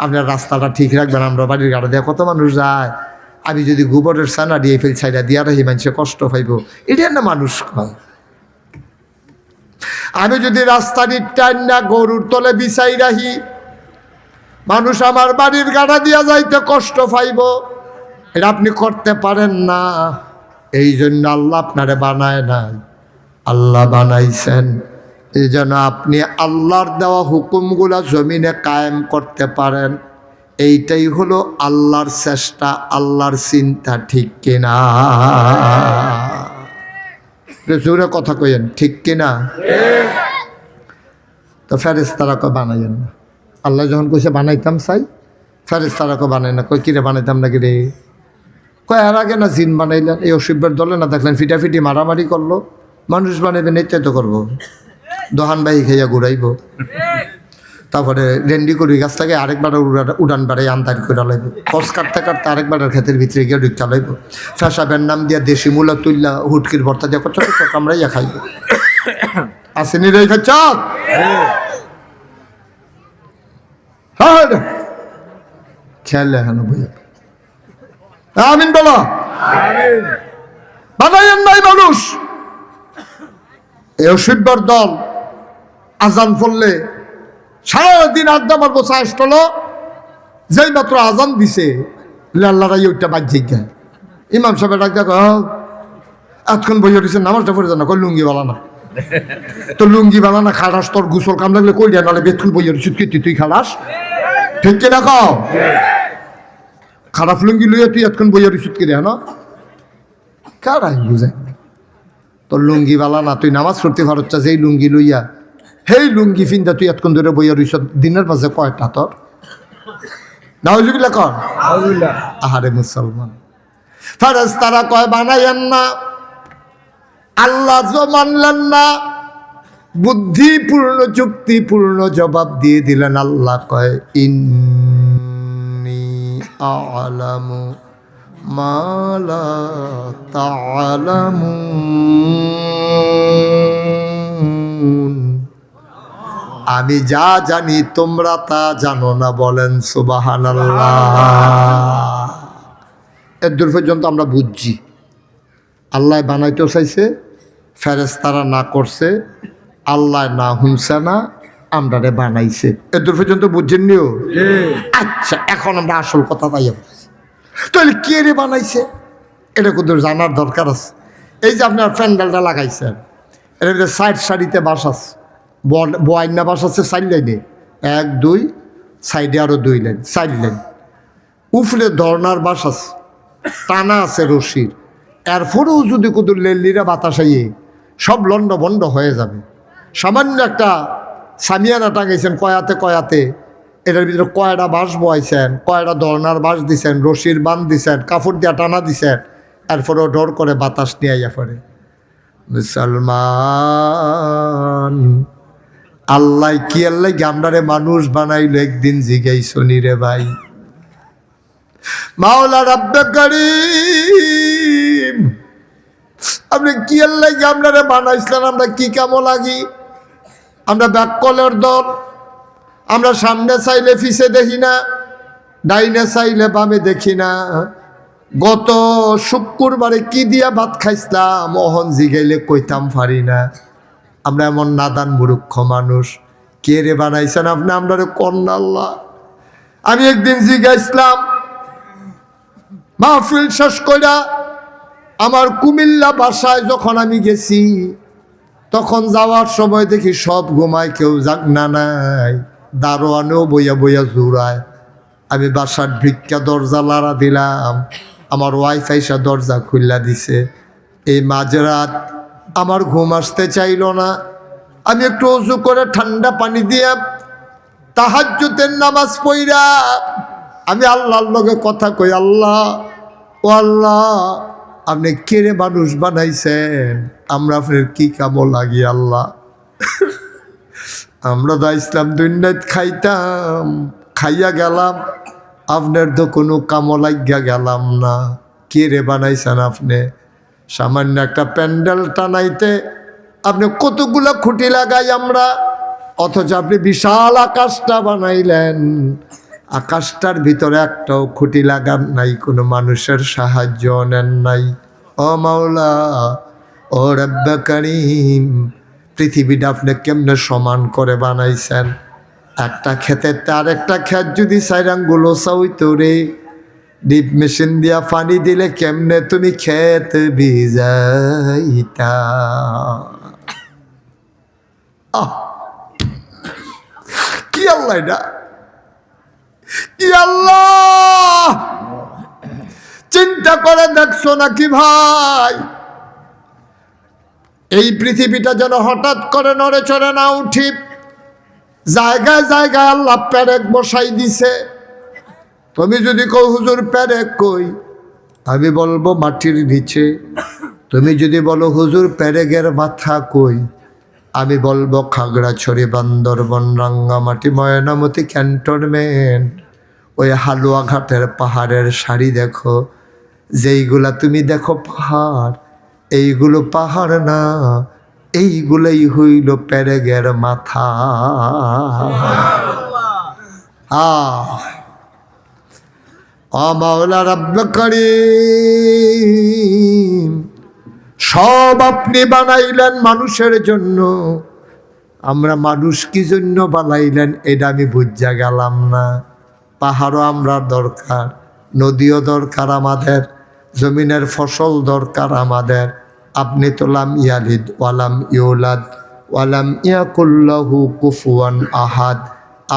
আপনার রাস্তাটা ঠিক রাখবেন। আমরা বাড়ির গাড়া দেওয়া কত মানুষ যায়, আমি যদি গোবরের সানা দিয়ে ফেল ছাইডা দিয়া রাখি, মানুষে কষ্ট পাইব, এটা না মানুষ কয়। আমি যদি রাস্তার টাইম না গরুর তলে বিছাই রাখি, মানুষ আমার বাড়ির গাড়া দিয়া যাইতে কষ্ট পাইব, এটা আপনি করতে পারেন না। এই জন্য আল্লাহ আপনারে বানায় নাই, আল্লাহ বানাইছেন এই জন্য আপনি আল্লাহর দেওয়া হুকুমগুলা জমিনে কায়েম করতে পারেন। এইটাই হলো আল্লাহর চেষ্টা, আল্লাহর চিন্তা, ঠিক কিনা? জোরে কথা কইেন, ঠিক কিনা? তো ফেরেশতারাকে বানাইয়েন না। আল্লাহ যখন কইছে বানাইতাম চাই, ফেরেশতারাকে বানাই না। কই কিরে বানাইতাম নাকি রে? কয় এর আগে না জিন বানাইলেন, এই অসুবিধার দলে না দেখলেন ফিটাফিটি মারামারি করলো, মানুষ বানাইবেন এইটাই তো করবো, দোহান বাই খাইয়া ঘুরাইব, তারপরে রেন্ডি করি গাছ থেকে আরেকবার উড়ান বাড়াই আন্দারি করে লাইব, কস কাটতে কাটতে আরেকবার ক্ষেতের ভিতরে গিয়ে ঢুকতে লাইব, ফেসাবের নাম দিয়া দেশি মূলা তুললা হুটকির ভর্তা দিয়া ছোট ছোট কামড়াইয়া খাইব। আসেনি রে খাচ্ছ? খেয়াল এখন বই আমিন বলো, বানাইয়েন নাই মানুষ। এই অসভ্যর দল আজান পড়লে সারাদিন আড্ডা মারবো, চাষ টলো, যেই মাত্র আজান দিছে আল্লাহরাই ওইটা বাজ্যিক ইমাম সাহেব ডাক দেখো, এতক্ষণ বইয়া দিচ্ছেন নামাজটা পড়ে না কই লুঙ্গি বালা না তো লুঙ্গি বালা না খালাস তোর গুসল কাম লাগলে কই দিয়া নাহলে বেতকুল বইয়া দিচ্ছিস কি তুই খালাস ঠিক কিনা কও খারাপ লুঙ্গি লইয়া তুই এতক্ষণ বইয়া দিচ্ছিস কি রে না কারাই বুঝে তোর লুঙ্গি বালা না তুই নামাজ পড়তে পারছ যেই লুঙ্গি লইয়া হেই লুঙ্গি ফিন্দা তুই এতক্ষণ ধরে বইয়া দিচ্ছ দিনের মাঝে কয়টা তোর নাউজুবিল্লাহ কর আহারে মুসলমান ফেরেশতারা কয় বানাইয়েন না আল্লাহ মানলেন না বুদ্ধিপূর্ণ যুক্তিপূর্ণ জবাব দিয়ে দিলেন আল্লাহ কয় ইন্নী আ'লামু মা লা তা'লামুন আমি যা জানি তোমরা তা জানো না বলেন সুবহানাল্লাহ এর দূর পর্যন্ত আমরা বুঝছি আল্লাহ বানাইতেও চাইছে ফেরেশতারা না করছে আল্লাহ না শুনছে না আমরারে বানাইছে এর দূর পর্যন্ত বুঝছেন নিও আচ্ছা এখন আমরা আসল কথা তাই তাহলে কে রে বানাইছে এটা কিন্তু জানার দরকার আছে এই যে আপনার প্যান্ডেলটা লাগাইছেন এর ভিতরে সাইড সারিতে বাস আছে বয়ান্না বাস আছে 4 লাইনে 1 2 সাইডে আরো 2 লাইন 4 লাইন উপরে ধর্নার বাস আছে টানা আছে রশির এরপরেও যদি কুদুর লেল্লিরা বাতাস আইয়ে সব লন্ড বন্ড হয়ে যাবে সামান্য একটা সামিয়ানা টাঙাইছেন কয়াতে এটার ভিতরে কয়টা বাঁশ বয়াইছেন কয়টা ধর্নার বাঁশ দিছেন রশির বান দিছেন কাপড় দিয়া টানা দিছেন এরপরেও ডর করে বাতাস নিয়ে আইয়া পড়ে মুসলমান আল্লাহ কি আল্লাহ গামডারে মানুষ বানাইলো একদিন জিগাইছনি রে ভাই মাওলা রাব্বে কারীম আপনি কি আল্লাহ গামডারে বানাইছিলেন আমরা কি কামো লাগি আমরা ব্যাককলের দল আমরা সামনে চাইলে পিছে দেখি না ডাইনে চাইলে বামে দেখি না গত শুক্রবারে কি দিয়া ভাত খাইছিলাম অহন জিগাইলে কইতাম পারি না আমরা এমন নাদান মূর্খ মানুষ কে রে বানাইছেন আপনি আমরা কন্যা আল্লাহ আমি একদিন জিগাইছিলাম মাহফিল শেষ কইরা আমার কুমিল্লা বাসায় যখন আমি গেছি তখন যাওয়ার সময় দেখি সব ঘুমায় কেউ জাগনা নাই দারোয়ানেও বইয়া বইয়া জোড়ায় আমি বাসার ভিক্ষা দরজা লাড়া দিলাম আমার ওয়াইফাইসা দরজা খুললা দিছে এই মাঝরাত আমার ঘুম আসতে চাইল না আমি একটু উজু করে ঠান্ডা পানি দিয়ে তাহাজ্জুদের নামাজ পড়া আমি আল্লাহর লগে কথা কই আল্লাহ ও আল্লাহ আপনি কেড়ে মানুষ বানাইছেন আমরা আপনার কি কামো লাগি আল্লাহ আমরা তো ইসলাম দুনিয়াত খাইতাম খাইয়া গেলাম আপনার তো কোনো কামো লাগিয়া গেলাম না কে রে বানাইছেন আপনি সামান্য একটা প্যান্ডেল টানাইতে আপনি কতগুলো খুঁটি লাগাই আমরা অথচ আপনি বিশাল আকাশটা বানাইলেন আকাশটার ভিতরে একটাও খুঁটি লাগান নাই কোনো মানুষের সাহায্য নেন নাই ও মাওলা ও রব্বে কারীম পৃথিবীটা আপনি কেমনে সমান করে বানাইছেন একটা ক্ষেতের তার একটা ক্ষেত যদি 4 আঙ্গুল হইতো রে ডিপ মেশিন দিয়া পানি দিলে কেমনে তুমি ক্ষেত ভিজাইতা কি আল্লাহ এটা কি আল্লাহ চিন্তা করে দেখছো নাকি ভাই এই পৃথিবীটা যেন হঠাৎ করে নড়ে চড়ে না উঠি জায়গায় জায়গায় আল্লাহ পেরেক বসাই দিছে তুমি যদি কও হুজুর পেরেক কই আমি বলবো মাটির নিচে তুমি যদি বলো হুজুর পেরেকের মাথা কই আমি বলবো খাগড়াছড়ি বান্দরবন রাঙ্গামাটি ময়নামতি ক্যান্টনমেন্ট ওই হালুয়াঘাটের পাহাড়ের সারি দেখো যেইগুলা তুমি দেখো পাহাড় এইগুলো পাহাড় না এইগুলোই হইল পেরেকের মাথা মাওলা রব্বে কারীম সব আপনি বানাইলেন মানুষের জন্য আমরা মানুষ কি জন্য বানাইলেন এটা আমি বুঝা গেলাম না পাহাড়ও আমরা দরকার নদীও দরকার আমাদের জমিনের ফসল দরকার আমাদের আপনি তো লাম ইয়ালিদ ওয়ালাম ইউলাদ ওয়ালাম ইয়াকুল্লাহু কুফুয়ান আহাদ।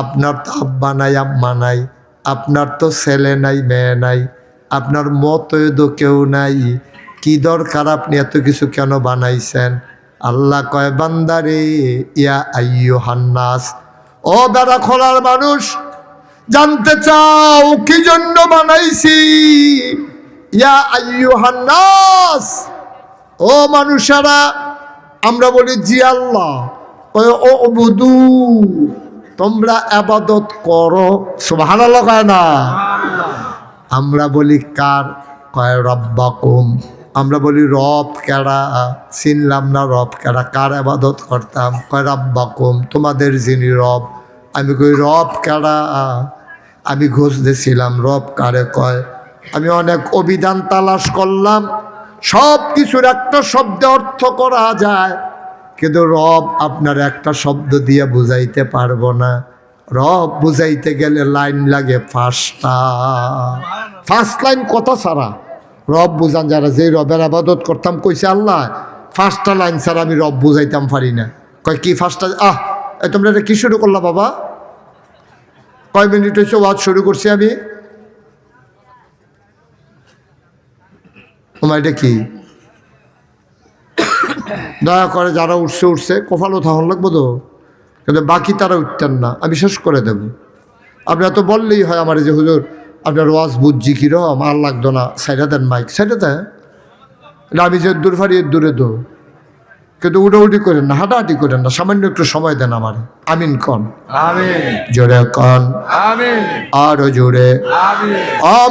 আপনার তো আব্বা নাই আম্মা নাই, আপনার তো ছেলে নাই মেয়ে নাই, আপনার মতৈদ কেউ নাই, কি দরকার আপনি এত কিছু কেন বানাইছেন? আল্লাহ কয় বান্দারে ইয়া আইয়ুহান নাস, ও বেড়া খোলার মানুষ, জানতে চাও কি জন্য বানাইছি? ইয়া আইয়ুহান নাস, ও মানুষেরা। আমরা বলি জি আল্লাহ। কয় ও বুদু, তোমরা ইবাদত করো। সুবহানাল্লাহ কয় না? আমরা বলি কার? কয় রব্বাকুম। আমরা বলি রব কেডা? চিনলাম না রব কেডা, কার ইবাদত করতাম? কয় রব্বাকুম, তোমাদের যিনি রব। আমি কই রব কেডা? আমি ঘোষ দিয়েছিলাম রব কারে কয়। আমি অনেক অভিধান তালাশ করলাম, সব কিছুর একটা শব্দে অর্থ করা যায়, কিন্তু রব আপনার একটা শব্দ দিয়ে বুঝাইতে পারবো না। রব বুঝাইতে গেলে লাইন লাগে 5টা। 5 লাইন কথা ছাড়া রব বুঝান যারা, যে রবের আবাদত করতাম কইছে আল্লাহ, 5টা লাইন ছাড়া আমি রব বুঝাইতাম পারি না। কয় কি 5টা? তোমরা এটা কি শুরু করলা বাবা? কয় মিনিট হয়েছে ওয়াজ শুরু করছি আমি? তোমার এটা কি? দয়া করে যারা উঠছে কপালও থাকুন লাগবো তো, কিন্তু বাকি তারা উঠতেন না, আমি শেষ করে দেব। আপনারা তো বললেই হয় আমার, যে হুজুর আপনার ওয়াজ বুঝছি কিরম, আর লাগতো না, সাইডা দেন মাইক, সাইডা দেন। আমি যে দূর ফারি দূরে তো, কিন্তু উঠাউটি করেন না, হাঁটাহাঁটি করেন না, সামান্য একটু সময় দেন আমার। আমিন কন, জোরে কন, আরো জোরে।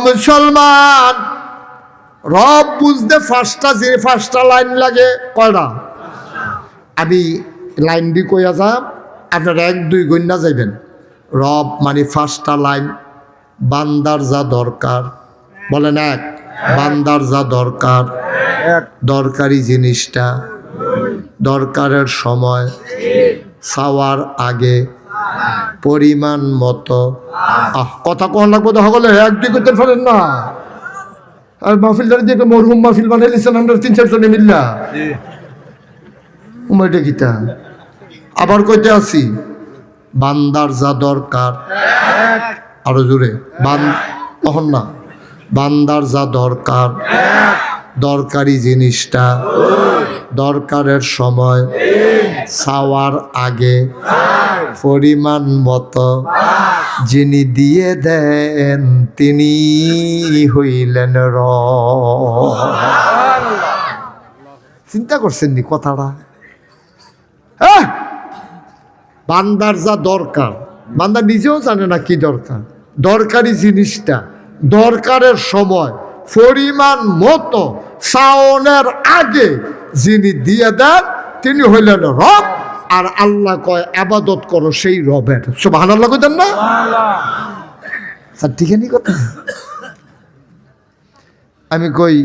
মুসলমান, রব বুঝতে 5টা লাইন লাগে। কয়টা? আমি লাইন দি কইয়া যাম, আপনারা 1-2 গণ্যা যাইবেন। রব মানে 5টা লাইন। বান্দার যা দরকার, বলেন 1, বান্দার যা দরকার, দরকারি জিনিসটা, দরকারের সময়, চাওয়ার আগে, পরিমাণ মতো। কথা কখন লাগবো তো সকলে 1-2 করতে পারেন না। আর মাহফিলটা দিয়ে একটা মরহুম মাহফিল বানাই দিচ্ছেন আমরা 3-4 জনে মিল্লা। উমাইটা গীতা আবার কইতে আছি, বান্দার যা দরকার, আরো জোরে, তখন না, বান্দার যা দরকার, দরকারি জিনিসটা, দরকারের সময়, চাওয়ার আগে, পরিমাণ মতো, যিনি দিয়ে দেন তিনি হইলেন রব। চিন্তা করছেন নি কথাটা? বান্দার যা দরকার, বান্দা নিজেও জানে না কি দরকার, দরকারি জিনিসটা, দরকারের সময়, পরিমাণ মতো, চাওনের আগে যিনি দিয়ে দেন তিনি হইলেন রব। আর আল্লাহ কয় ইবাদত করো সেই রবের। সুবহানাল্লাহ কইতেন না? স্যার ঠিক আছে কথা। আমি কই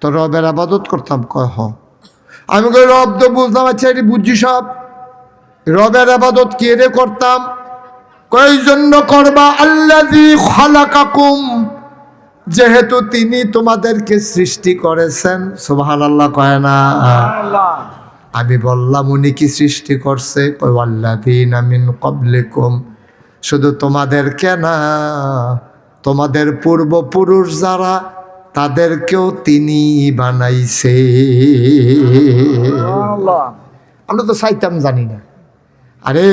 তো রবের ইবাদত করতাম? কয় হ। আমি কই রব তো বুঝলাম, আচ্ছা এটি বুঝছি সব, রবের ইবাদত কে রে করতাম? কই জন্য করবা? আল্লাযী খালাকাকুম, যেহেতু তিনি তোমাদেরকে সৃষ্টি করেছেন। সুবহানাল্লাহ কয় না? আমি বললাম উনি কি সৃষ্টি করছে? কই ওয়াল্লাযীনা মিন ক্বাবলিকুম, শুধু তোমাদেরকে না, তোমাদের পূর্বপুরুষ যারা তাদেরকেও তিনি বানাইছে। আমরা তো চাইতাম জানি না। আরে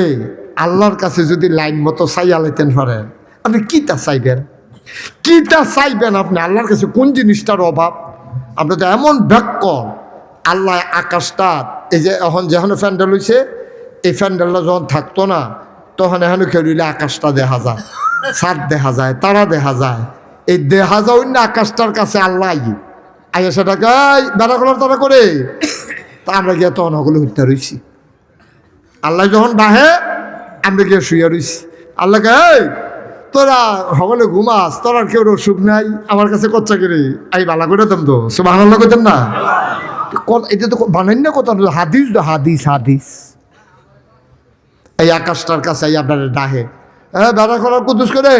আল্লাহর কাছে যদি লাইন মতো চাইয়া লাইতেন পারেন, আপনি কিটা চাইবেন? কিটা চাইবেন আপনি আল্লাহর কাছে? কোন জিনিসটার অভাব? আমরা তো এমন ব্যাক্য, আল্লাহ আকাশটা, এই যে এখন যেখানে প্যান্ডেল হয়েছে, এই প্যান্ডেলটা যখন থাকতো না, তখন এখানে খেলিলে আকাশটা দেখা যায়, ছাদ দেখা যায়, তারা দেখা যায়। এই দেখা যায় অন্য আকাশটার কাছে আল্লাহ আইয়া সেটাকে বেড়া করার তারা করে, তা আমরা গিয়ে তখন সকলে হত্যা রয়েছি। আল্লাহ যখন ডাহে আমরা গিয়ে শুয়ে রয়েছি। আল্লাহকে এই তোরা সকলে ঘুমাস, তোর আর কেউ অসুখ নাই, আমার কাছে কচ্চা করে আই বালা করে দেন তো। সুবহানাল্লাহ কইতেন না? এটা তো বানাই না কথা, হাদিস হাদিস হাদিস। এই আকাশটার কাছে আপনার ডাহে, হ্যাঁ বেড়া করার কুদুস করে,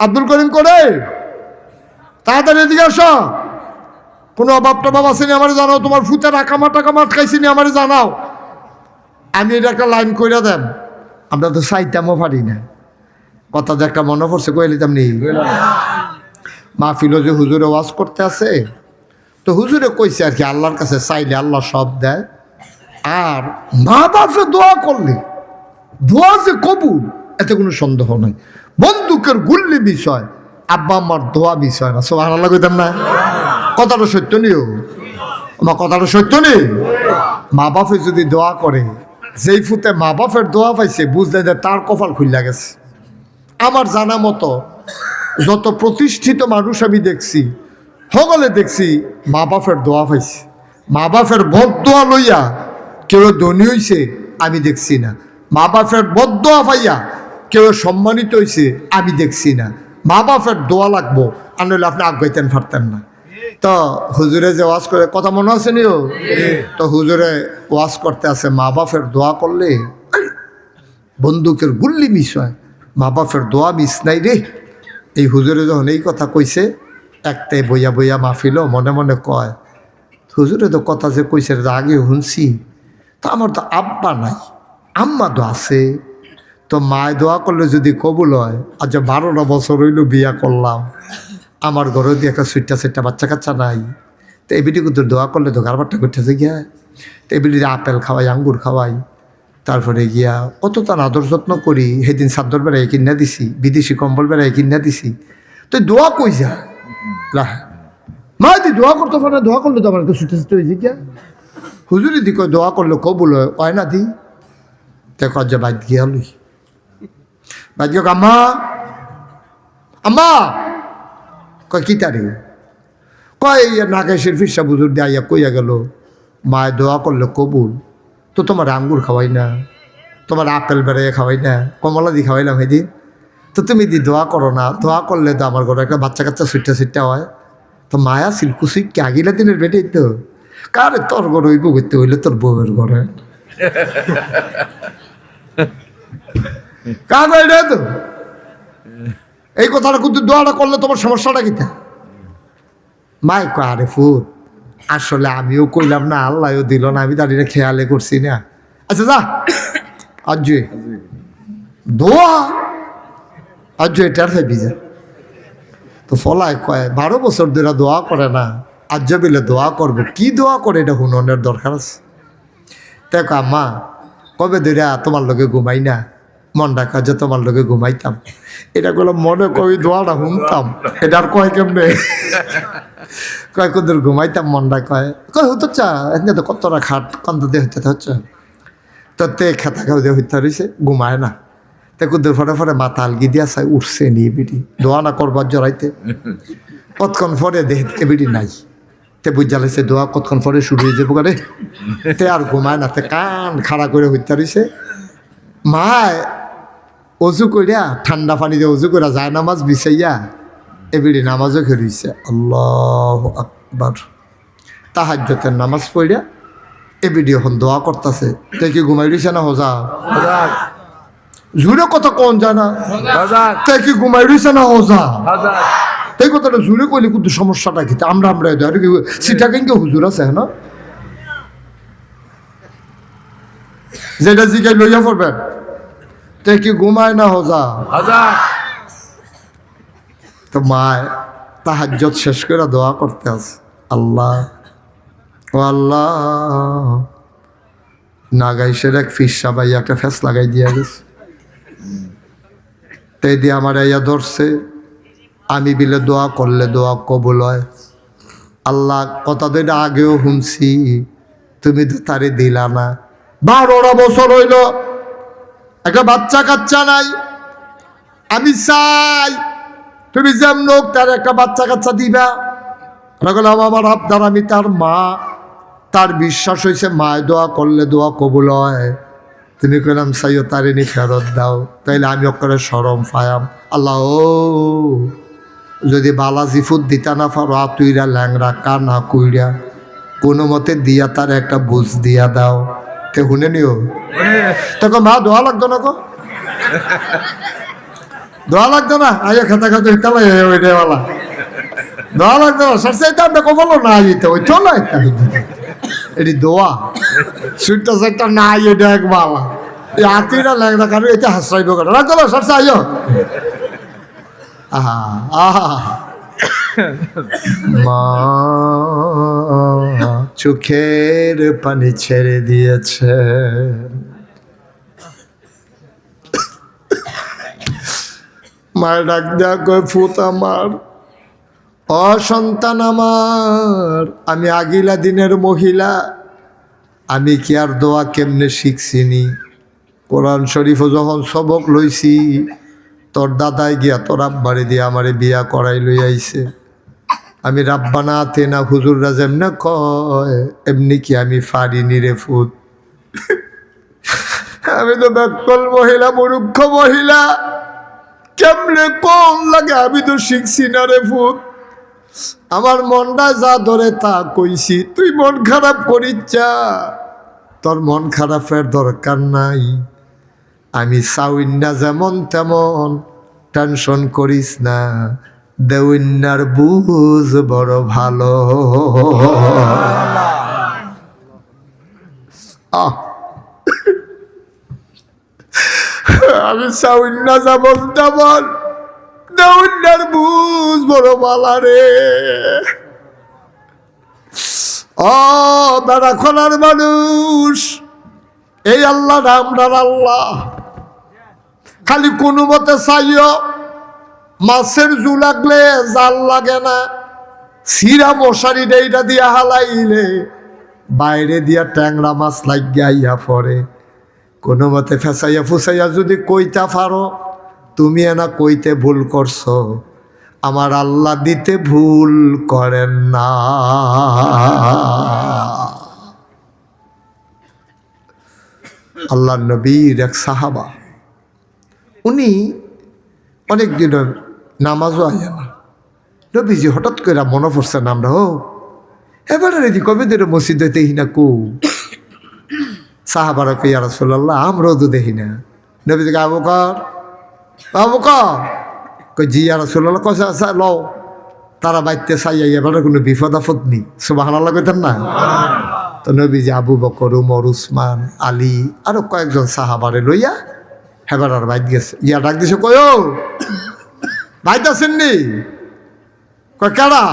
আব্দুল করিম করে, তাড়াতাড়ি এদিকে আসো। কোনো অভাব টভাব আসেনি আমার জানাও, তোমার ফুতে টাকামাট খাইছিনি আমার জানাও। আমি এটা একটা লাইন কইরা দেন, আমরা তো চাইতামও পারি না। কথা যে একটা মনে পড়ছে কয়ে নিতাম নি, মাহফিলও যে হুজুরে ওয়াজ করতে আছে, তো হুজুরে কইছে আর কি আল্লাহর কাছে চাইলে আল্লাহ সব দেয়, আর মা বাপে দোয়া করলে দোয়া যে কবুল এতে কোনো সন্দেহ নাই। বন্দুকের গুল্লি বিষয়, আব্বা আমার দোয়া বিষয় না। সুবহানাল্লাহ কইতাম না? কথাটা সত্য নিও আমার, কথাটা সত্য নেই। মা বাপে যদি দোয়া করে, যেই ফুতে মা বাপের দোয়া পাইছে বুঝলে যে তার কপাল খুললা গেছে। আমার জানা মতো যত প্রতিষ্ঠিত মানুষ আমি দেখছি, সকলে দেখছি মা বাপের দোয়া পাইছে। মা বাপের বদদোয়া লইয়া কেউ ধনী হইছে আমি দেখছি না। মা বাপের বদদোয়া পাইয়া কেউ সম্মানিত হইছে আমি দেখছি না। মা বাপের দোয়া লাগবো, আর নইলে আপনি আগাইতেন পারতেন না। তো হুজুরে যে ওয়াজ করে, কথা মনে আছে নিও, তো হুজুরে ওয়াজ করতে আছে মা বাপের দোয়া করলে বন্দুকের গুল্লি মিস হয়, মা বাপের দোয়া মিস নাই রে। এই হুজুরে যখন এই কথা কইছে, একটাই বইয়া বইয়া মাহফিল মনে মনে কয়, হুজুরে তো কথা যে কইছে আগে শুনছি, তো আমার তো আব্বা নাই, আম্মা তো আছে, তো মায় দোয়া করলে যদি কবুল হয়, আজ 12টা বছর হইল বিয়া করলাম, আমার ঘরে দিয়ে একটা সুইটটা বাচ্চা কাচ্চা নাই, তো এই বিটি কিন্তু দোয়া করলে তো গারবারটা করতেছে গিয়া, তো এই বিটিতে আপেল খাওয়াই, আঙ্গুর খাওয়াই, তারপরে গিয়া কত তার আদর যত্ন করি। সেদিন চাদর বেড়াই কিনা দিছি, বিদেশি কম্বল বেড়াই কিনা দিছি, তো দোয়া কই যা মা দি দোয়া করতে পারে না, দোয়া করলে তো আমার ছুটে ছুটে হয়েছে গিয়া। হুজুরি দি কয় দোয়া করলে কবুল হয় না দি, তে কজ্জা বাইদ গিয়া লই, বাইদ গিয়ে আম্মা আম্মা কয় কি তারি, কয় নাগেশের ফিরসা বুজুর দিয়ে কইয়া গেল মায় দোয়া করলে কবুল, তো তোমার আঙ্গুর খাওয়াই না, তোমার আপেল বেড়াইয়া খাওয়াই না, কমলা দি খাওয়াইলাম সেদিন, তো তুমি দি দোয়া করো না, দোয়া করলে তো আমার ঘরে একটা বাচ্চা কাচ্চা সুইটটা হয়, তো মায়া সিল্কু সুইটকে আগিলা দিনের বেটেই তো কারে তোর ঘর হইব করতে হইলে তোর বউয়ের ঘরে কার এটা তো এই কথাটা কিন্তু দোয়াটা করলে তোমার সমস্যাটা কিতা? মাই কয় আরে ফুট, আসলে আমিও কইলাম না, আল্লাহও দিল না, আমি দাঁড়িয়ে খেয়ালে করছি না। আচ্ছা যা আজ দোয়া আজ এটার ফেবি যা, তো ফলায় কয় 12 বছর ধরে দোয়া করে না, আজ বিলে দোয়া করবো, কি দোয়া করে এটা হুননের দরকার আছে। তাই মা কবে ধরে তোমার লগে ঘুমাই না, মন রাখা যে তোমার লগে ঘুমাইতাম, এটা করলাম মনে কই দোয়াটা শুনতাম, এটা আর কয় কেমনে কয় কুদুর ঘুমাইতাম মনটা কয় হতো চা এখানে তো কতটা খাট কান্দ দিয়ে হইতে হচ্ছে, তো তে খেতা খাও দিয়ে হইতে রয়েছে, ঘুমায় না, তে কুদুর ফরে মাথা আলগি দিয়া চাই উঠছে নিয়ে বিটি দোয়া না করবার জড়াইতে, কতক্ষণ পরে দেখতে বিটি নাই, তে বুঝা লাগছে দোয়া কতক্ষণ পরে শুরু হয়ে যাবো রে, তে আর ঘুমায় না, তে কান খাড়া করে হইতে রয়েছে। মায় অজু করিয়া ঠান্ডা পানি দিয়ে অজু করিয়া যায় নামাজ বিছাইয়া এবিডি নামাজও খেয়েছে, আল্লাহু আকবার, তাহাজ্জুদের নামাজ পড়িয়া এবিডি এখন দোয়া করতেছে, তাই কি ঘুমাই রইছে না হোজা জুড়ে কথা কোন জানা, তাই কি ঘুমাই রইছে না হোজা, তাই কথাটা জুড়ে কইলে কিন্তু সমস্যাটা কি আমরা সেটা কিন্তু হুজুর আছে না, যেটা জিগাই লইয়া পড়বেন, তাই কি ঘুমায় না হোজা। তো মায় তাহাজ্জুদ শেষ করে দোয়া করতে আছে, আল্লাহ ও আল্লাহ, নাগাইশের এক ফিসা ভাই একটা ফেস লাগাই দিয়া গেছে, তাই দিয়ে আমার ইয়া ধরছে, আমি বিলে দোয়া করলে দোয়া কবুল হয়। আল্লাহ কথা দুইটা আগেও শুনছি, তুমি তো তারে দিলা না, 12টা বছর হইল একটা বাচ্চা কাচ্চা নাই, আমি চাই তুমি যেমন হোক তার একটা বাচ্চা কাচ্চা দিবা। আমার আপনার, আমি তার মা, তার বিশ্বাস হয়েছে মায় দোয়া করলে দোয়া কবুল হয়, তুমি কইলাম চাইও তারে নি ফেরত দাও, তাইলে আমি ওকে সরম পায়াম। আল্লাহ ও যদি বালাজি ফুট দিতা না পারো, তুইরা ল্যাংরা কানা কুইরা কোনো মতে দিয়া তার একটা বুঝ দিয়া দাও, তে শুনে নিও, তখন মা দোয়া লাগতো না, গো দোয়া লাগতো না, আগে খাতা খাতে ওইটাওয়ালা দোয়া লাগতো সরসাইতে আপনি কখনো না যেতে ওই তো না একটা এটি দোয়া সুইটটা সাইটটা না এটা এক বাবা এই হাতিরা লাগনা কারণ এটা হাসরাইব কারণ রাখতো সরসা আইও আহা আহা মা চোখের পানি ছেড়ে দিয়েছে মায়ের ডাক দেয়া কয় ফুত আমার অসন্তান আমার আমি আগিলা দিনের মহিলা আমি কি আর দোয়া কেমনে শিখছিনি কোরআন শরীফও যখন সবক লইছি তোর দাদাই গিয়া তোর আব্বারে দিয়ে আমারে বিয়া করাই লই আইছে আমি রাব্বানা আতেনা হুজুররা যেমনে কয় এমনি কি আমি ফারিনি রে ফুত আমি তো ব্যাকল মহিলা মূর্খ মহিলা কেমনে কম লাগে আমি তো শিখছি না রে ফুত আমার মনটা যা ধরে তা কইছি তুই মন খারাপ করিস তোর মন খারাপের দরকার নাই আমি চাউন্না যেমন তেমন টেনশন করিস না দেউন্নার বুঝ বড় ভালো আমি চাউন্না যেমন তেমন দেউন্নার বুঝ বড় ভালো রে ও বেড়া খোলার মানুষ এই আল্লাহ রামদার আল্লাহ খালি কোনো মতে চাইও মাছের জু লাগলে জাল লাগে না সিরা মশারি ডেইটা দিয়া হালাইলে বাইরে দিয়া ট্যাংরা মাছ লাগিয়া ইয়া পরে কোনো মতে ফেসাইয়া ফুসাইয়া যদি কইতা পারো তুমি না কইতে ভুল করছো আমার আল্লাহ দিতে ভুল করেন না আল্লাহ নবীর এক সাহাবা উনি অনেক দিন নামাজও আইয়া না নবীজি হঠাৎ করে মনে পড়ছে না আমরা এবারে রেডি কবে দিন মসজিদে দেখি না কু সাহাবারা কই ইয়া রাসূলুল্লাহ আমরাও তো দেখি না নবীজি আবু বকর কই জি ইয়া রাসূলুল্লাহ কইছে আচ্ছা লও তারা বাইতে চাইয়া এবারে কোনো বিপদ আপদ নেই সুবহানাল্লাহ কইতেন না তো নবীজি আবু বকর উমর উসমান আলী আরো কয়েকজন সাহাবারে লইয়া হেবার আর বাইত গেছে ইয়া ডাক দিছে কই ও বাইত আছেন নি কই কারা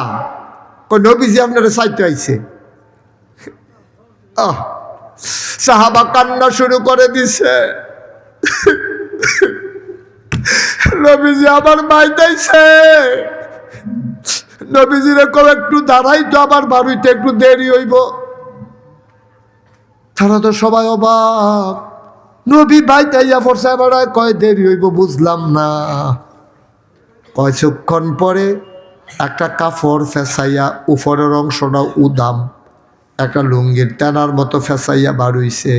কই নবীজি আপনারে চাইতে আইছে সাহাবা কান্না শুরু করে দিছে নবীজি আমার বাইত আইছে নবীজিরে কবে একটু দাঁড়াই তো আবার বাড়িতে একটু দেরি হইব তারা তো সবাই অবাক নবী বাইতে ইয়া ফরসা বেড়ায় কয় দেরি হইব বুঝলাম না কয়ক্ষণ পরে একটা কাপড় ফেসাইয়া উপরের অংশটা উদাম একটা লুঙ্গির টানার মতো ফেসাইয়া বাড়ুইছে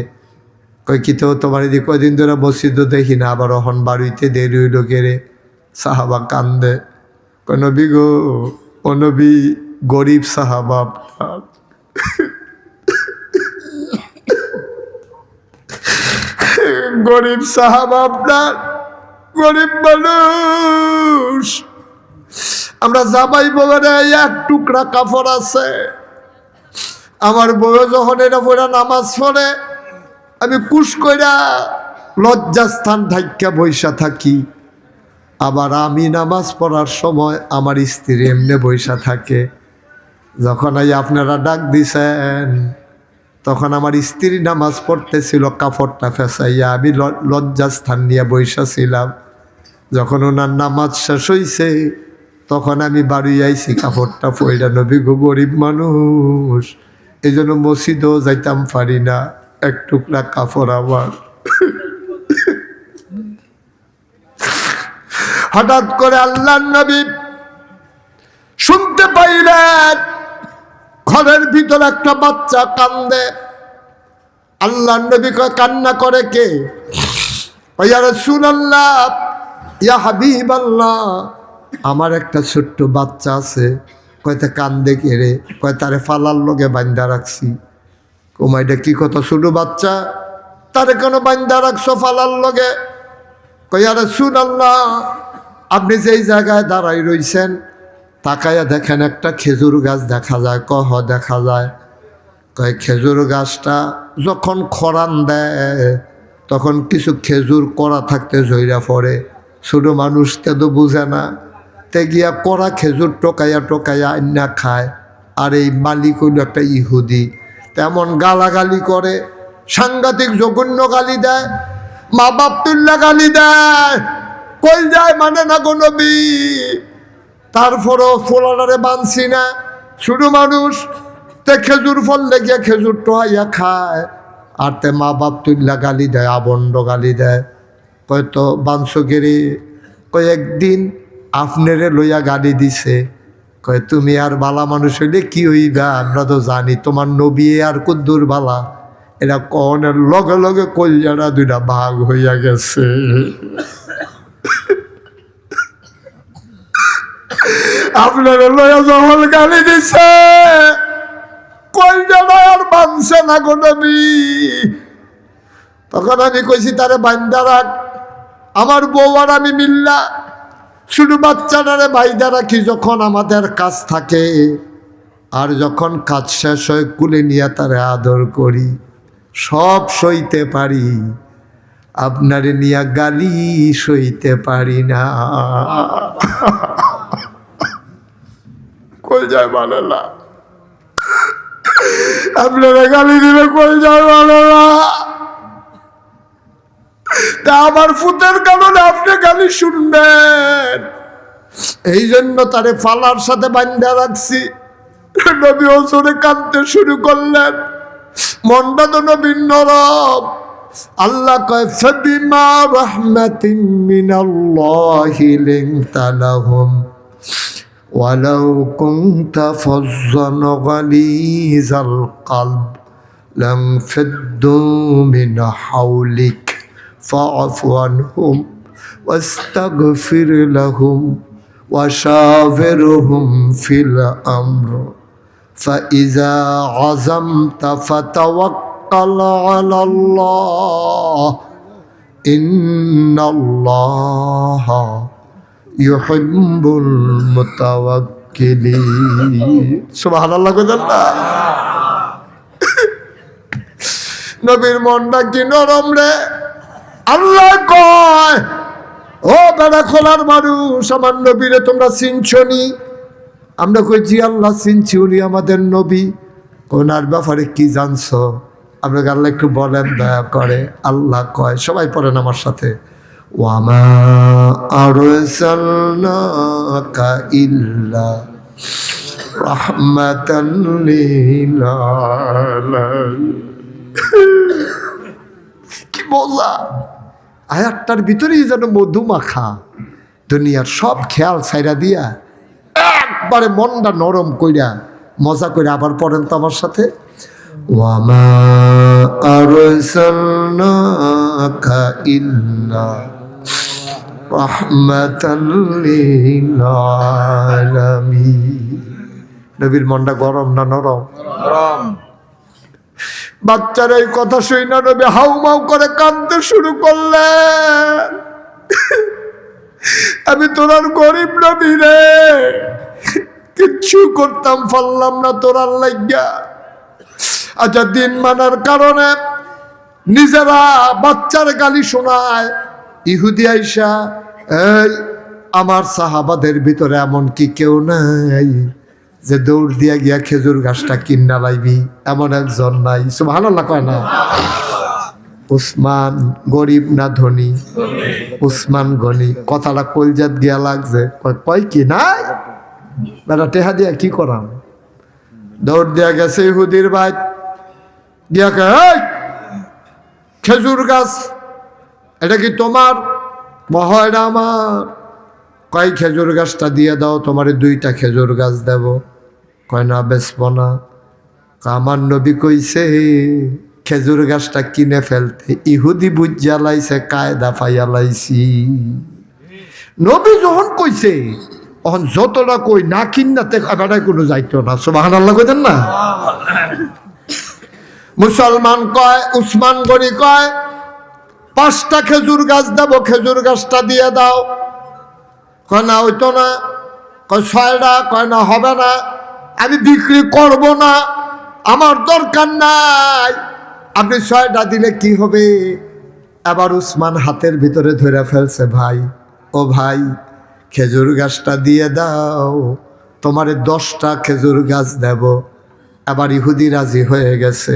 কয় কি তো তোমার এদিকে কয়দিন ধরে মসজিদও দেখি না আবার অহন বাড়ুইতে দেরি হইল কেড়ে সাহাবা কান্দে কয় নবী গো ও নবী গরিব সাহাবা আপনার গরিব সাহাবা আপনার গরিব মানুষ আমরা জামাই বউরে এক টুকরা কাপড় আছে আমার বউ যখন এটা পড়া নামাজ পড়ে আমি কুশ কইরা লজ্জাস্থান ঢাইকা বইসা থাকি আবার আমি নামাজ পড়ার সময় আমার স্ত্রী এমনি বইসা থাকে যখন আপনারা ডাক দিছেন তখন আমার স্ত্রী নামাজ পড়তেছিল কাপড়টা ফেসাইয়া আমি লজ্জাস্থান নিয়ে বইসা ছিলাম যখন ওনার নামাজ শেষ হইছে তখন আমি বাড়ি আইছি কাপড়টা পইরা নবী গো গরিব মানুষ এই জন্য মসজিদও যাইতাম পারি না এক টুকরা কাপড় আমার হঠাৎ করে আল্লাহর নবী শুনতে পাইলেন ঘরের ভিতর একটা বাচ্চা কান্দে আল্লাহর নবী কয় কান্না করে কে ইয়া রাসূলুল্লাহ ইয়া হাবিবাল্লাহ আমার একটা ছোট্ট বাচ্চা আছে কয়টা কান্দে কে রে কয় তারে ফালার লগে বান্ধা রাখছি কোমাইটা কি কত ছোট বাচ্চা তারে কেন বান্ধা রাখছো ফালার লগে কয় ইয়া রাসূলুল্লাহ আপনি যেই জায়গায় দাঁড়াই রইছেন তাকাইয়া দেখেন একটা খেজুর গাছ দেখা যায়। কহ দেখা যায়? কয় খেজুর গাছটা যখন খরান দেয় তখন কিছু খেজুর কড়া থাকতে ঝইরা পড়ে। ছোট মানুষ তো বুঝে না, তে গিয়া কড়া খেজুর টোকাইয়া টোকাইয়া আইনা খায়। আর এই মালিক হইল একটা ইহুদি, তেমন গালাগালি করে, সাংঘাতিক জঘন্য গালি দেয়, মা বাপ তুল্লা গালি দেয়, কই যায় মানে না গো নবী। তারপরও ফোলারে বানছি না, ছোট মানুষ, তে খেজুর ফল লেগিয়া খেজুর টোহাইয়া খায়। আর তে মা বাপ তুল্লা গালি দেয়, আবন্ড গালি দেয়। হয়তো বাংশগিরি কয়েকদিন আপনারে লইয়া গালি দিছে। কয় তুমি আর বালা মানুষ হইলে কি হইবা, আমরা তো জানি তোমার নবী আর কুদ্দুর বালা। এরা কনের লগে লগে কলজারা দুইটা ভাগ হইয়া গেছে। আপনারা লইয়া যখন গালি দিছে কলজারা আর বানছে না গো নবী। তখন আমি কইছি তারে বান্দা রাখ, আমার বউ আর আমি মিল্লা শুধু বাচ্চাটারে বাইদা রাখি যখন আমাদের কাজ থাকে, আর যখন কাজ শেষ হয় কুলে নিয়ে তারে আদর করি। সব সইতে পারি, আপনারে নিয়ে গালি সইতে পারি না। কই যায় বলে না, আপনারা গালি দিলে কই যায় বলে না। তা আমার ফুতের কারণে আপনি গালি শুনবেন, এই জন্য তারে ফালার সাথে বান্ধা রাখছি। নবী ওসরে কাঁদতে শুরু করলেন, মনটা তো নবীর নরম। আল্লাহ কয় ফাবিমা রাহমাতিন মিনাল্লাহি লিনতা লাহুম ওয়ালাউ কুনতা ফাজ্জান গালিজাল কলব লাম ফাদ্দু মিন হাওলিক فاعف عنهم واستغفر لهم وشاورهم في الأمر فإذا عزمت فتوكل على الله إن الله يحب المتوكلين سبحان الله كذا। নবীর মনটা কি নরম রে। আল্লাহ কয়, ও বেড়া খোলার মানুষ, আমার নবীরে তোমরা চিনছনি? আমরা কই জি আল্লাহ চিনছি, উনি আমাদের নবী। ওনার ব্যাপারে কি জানছো? আমরা আল্লাহ একটু বলেন দয়া করে। আল্লাহ কয়, সবাই পড়েন আমার সাথে, ওয়ামা আরসালনাকা ইল্লা রাহমাতাল লিল আলামিন। কি মজা! আয়াতটার ভিতরেই যেন মধুমাখা, দুনিয়ার সব খেয়াল ছাইরা দিয়া একবারে মনটা নরম কইরা মজা কইরা। আবার পড়েন তো আমার সাথে, ওয়ামা আরসালনাকা ইল্লা রাহমাতাল লিল আলামিন। নবীর মনটা গরম না নরম? গরম। বাচ্চারা এই কথা শুই না নবী হাউমাউ করে কাঁদতে শুরু করলেন, আমি তোরার গরিব নবী রে, কিচ্ছু করতাম পারলাম না তোরার লাগিয়া। আচ্ছা, দিন মানার কারণে নিজেরা বাচ্চার গালি শোনায়। ইহুদি আইসা, এই আমার সাহাবাদের ভিতরে এমন কি কেউ নাই যে দৌড় দিয়া গিয়া খেজুর গাছটা কিনা লাইবি? এমন একজন নাই। সুবহানাল্লাহ কয় না? উসমান গরিব না ধনী? উসমান গনি। কথাটা কলজাত গিয়া লাগছে। কয় কি নাই বেটা, টেহা দিয়া কি করাম? দৌড় দিয়া গেছে ইহুদির ভাই, গিয়া কে, খেজুর গাছ এটা কি তোমার? এটা আমার। কয় খেজুর গাছটা দিয়ে দাও, তোমার 2টা খেজুর গাছ দেব। কয় না, বেচব না। আমার নবী কইছে খেজুর গাছটা কিনে ফেলতে। ইহুদি বুঝ জ্বালাইছে, কায়দা পাইয়া লাইছি। নবী যখন কইছে তখন যতটা কই না কিন্নাতে বেড়ায় কোনো যাইতো না। সুবহানাল্লাহ কইতেন না? মুসলমান কয়, উসমান গনি কয় 5টা খেজুর গাছ দেব, খেজুর গাছটা দিয়ে দাও। কয় না, হইতো না। কয় 6টা, কয় না হবে না, আমি বিক্রি করব না, আমার দরকার নাই, আপনি 6টা দিলে কি হবে? এবার উসমান হাতের ভিতরে ধরে ফেলছে, ভাই ও ভাই, খেজুর গাছটা দিয়ে দাও, তোমারে 10টা খেজুর গাছ দেব। এবার ইহুদি রাজি হয়ে গেছে,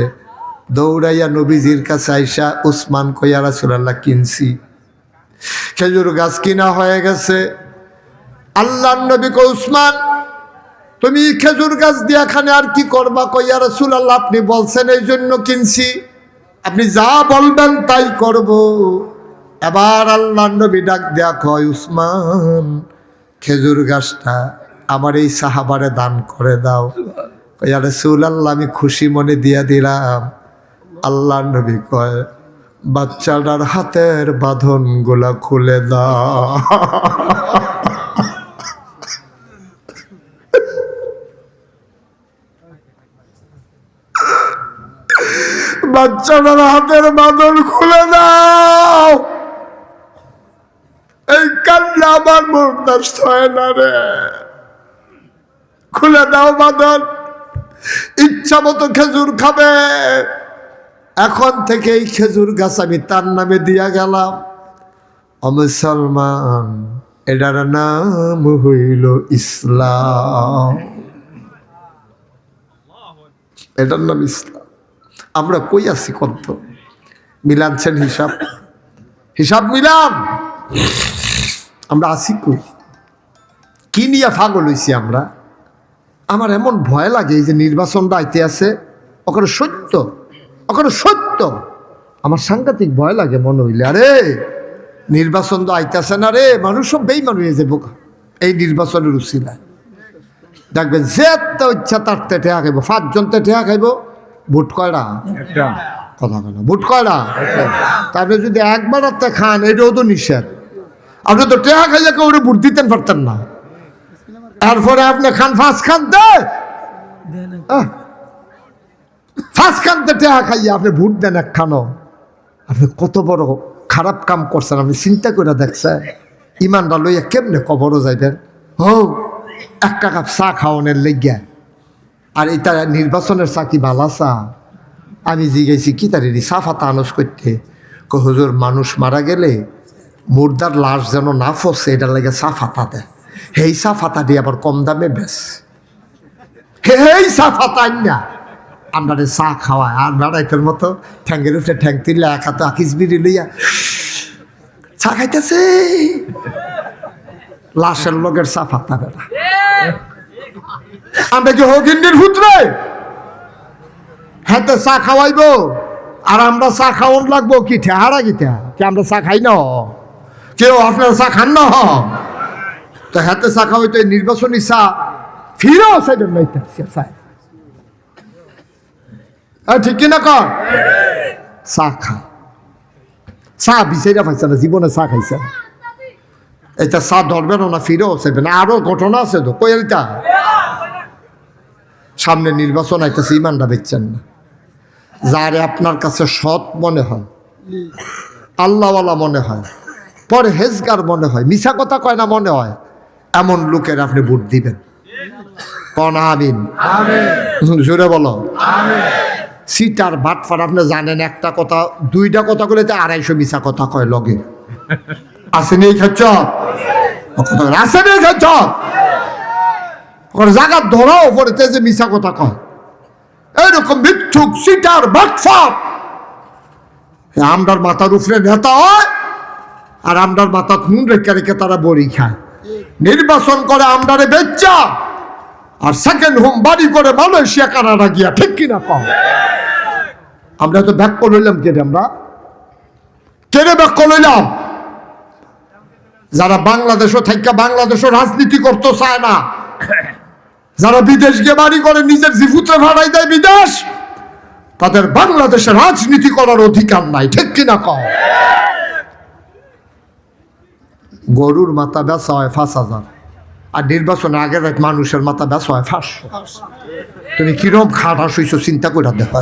দৌড়াইয়া নবীজির কাছে আইসা উসমান কইয়া রাসূলুল্লাহ কিনছি। খেজুর গাছ কিনা হয়ে গেছে। আল্লাহর নবী কই, উসমান তুমি খেজুর গাছ দিয়া খানে আর কি করবা? কইয়া রাসূলুল্লাহ আপনি বলছেন এই জন্য কিনছি, আপনি যা বলবেন তাই করব। এবার আল্লাহর নবী ডাক দেয়া কয়, উসমান খেজুর গাছটা আমার এই সাহাবারে দান করে দাও। কইয়া রাসূলুল্লাহ আমি খুশি মনে দিয়া দিলাম। আল্লাহর নবী কয়, বাচ্চাটার হাতের বাঁধন গুলা খুলে দাও। বাচ্চাটার হাতের বাঁধন খুলে দাও। এই কান্না আমার বরদাস্ত হয় না রে, খুলে দাও বাঁধন, ইচ্ছা মতো খেজুর খাবে। এখন থেকে এই খেজুর গাছ আমি তার নামে দিয়া গেলাম। ও মুসলমান, এটার নাম হইল ইসলাম, এটার নাম ইসলাম। আমরা কই আছি কত? মিলানছেন হিসাব? হিসাব মিলান। আমরা আছি কই? কি নিয়ে পাগল হইছি আমরা? আমার এমন ভয় লাগে এই যে নির্বাচনটা আইতে আছে, ওখানে সত্য, ওখানে সত্য, আমার সাংঘাতিক ভয় লাগে মনে হইলে। আরে নির্বাচন তো আইতেছে না রে, মানুষ সব বেইমান হয়ে যাবো এই নির্বাচনের উছিলায়। দেখবেন যে ইচ্ছা তার টেহা খাইব, 5 জন টেহা খাইব। ভোট কয়টা? কথা কেন, ভোট কয়টা? তারপরে যদি একবার একটা খান, এটাও তো নিষেধ। আপনি তো টেহা খাইলে কেউ ভোট দিতেন পারতেন না, এরপরে আপনি খান 5 খানতে, 5 খানতে টেহা খাইয়া আপনি ভোট দেন এক খানো। আপনি কত বড় খারাপ কাম করছেন, আপনি চিন্তা করে দেখছেন? ইমানটা লইয়া কেমনে কবরও যাইবেন? এক কাপ চা খাওয়ানোর লেগিয়া। আর এটা নির্বাচনের চা কি ভালা চা? আমি জিজ্ঞেসি কি তার চা ফাতা আনস করতে? হুজুর মানুষ মারা গেলে মুর্দার লাশ যেন না ফসে, এটার লেগে চা ফাতা দেয়। হেই চা ফাতা দিয়ে আবার কম দামে বেশ, হেই চা ফাতা না আমরা চা খাওয়ায়। আর বেড়াইতের মতো ঠ্যাঙ্গের উপরে ঠ্যাং তুললে এক হাতে আকিস বিড়ি লইয়া চা খাইতেছে। লাশের লোকের চা ফাতা বেড়া। আমরা কি হকিন্ডির পুত্রে হাতে চা খাওয়াইব আর আমরা চা খাওয়ান লাগবো? কি ঠেহারা গিতা কি আমরা চা খাই না? কেউ আপনারা চা খান না? তো হাতে চা খাওয়াইতো নির্বাচনী চা ফিরেও চাইবেন না, ঠিক কিনা কর? চা খা, চা বিচাইরা পাইছে না, জীবনে চা খাইছে না। এটা চা ধরবে না, ফিরেও চাইবে না। আরো ঘটনা আছে তো, কইলটা সামনে নির্বাচন আইতেছে, ইমানটা বেচছেন না। যারে আপনার কাছে সৎ মনে হয়, আল্লাহওয়ালা মনে হয়, পরহেজগার মনে হয়, মিছা কথা কয় না মনে হয়, এমন লোকের আপনি ভোট দিবেন। কোন আমিন? জোরে বলো। সিটার বাটফার আপনি জানেন, একটা কথা 2টা কথা বলে 250 মিছা কথা কয় লগে। আসেনি এই খাচ্ছ? আসেনি এই খাচ্ছ? জায়গা ধরাও পড়েছে যে মিছা কথা কয়। এইরকম মিথ্যুক সিটার বাটফার আমরার মাথার উপরে নেতা হয়, আর আমরার মাথা নুন রেখে রেখে তারা বড়ি খায়। নির্বাচন করে আমরারে বেচ্চা, আর সেকেন্ড হোম বাড়ি করে মালয়েশিয়া কানাডা গিয়া, ঠিক কিনা কম? আমরা তো ব্যাক করে লইলাম, আমরা কেড়ে ব্যাক করে লইলাম। যারা বাংলাদেশও থাইকা বাংলাদেশও রাজনীতি করতে চায় না, যারা বিদেশ গিয়ে বাড়ি করে নিজের জিফুত্রে ভাড়াই দেয় বিদেশ, তাদের বাংলাদেশে রাজনীতি করার অধিকার নাই, ঠিক কিনা কম? গরুর মাথা বেচা হয় 5,000, আর নির্বাচনের আগের এক মানুষের মাথা বেচা হয় 500। তুমি কিরম খাটা শুইছো চিন্তা করে দেখো।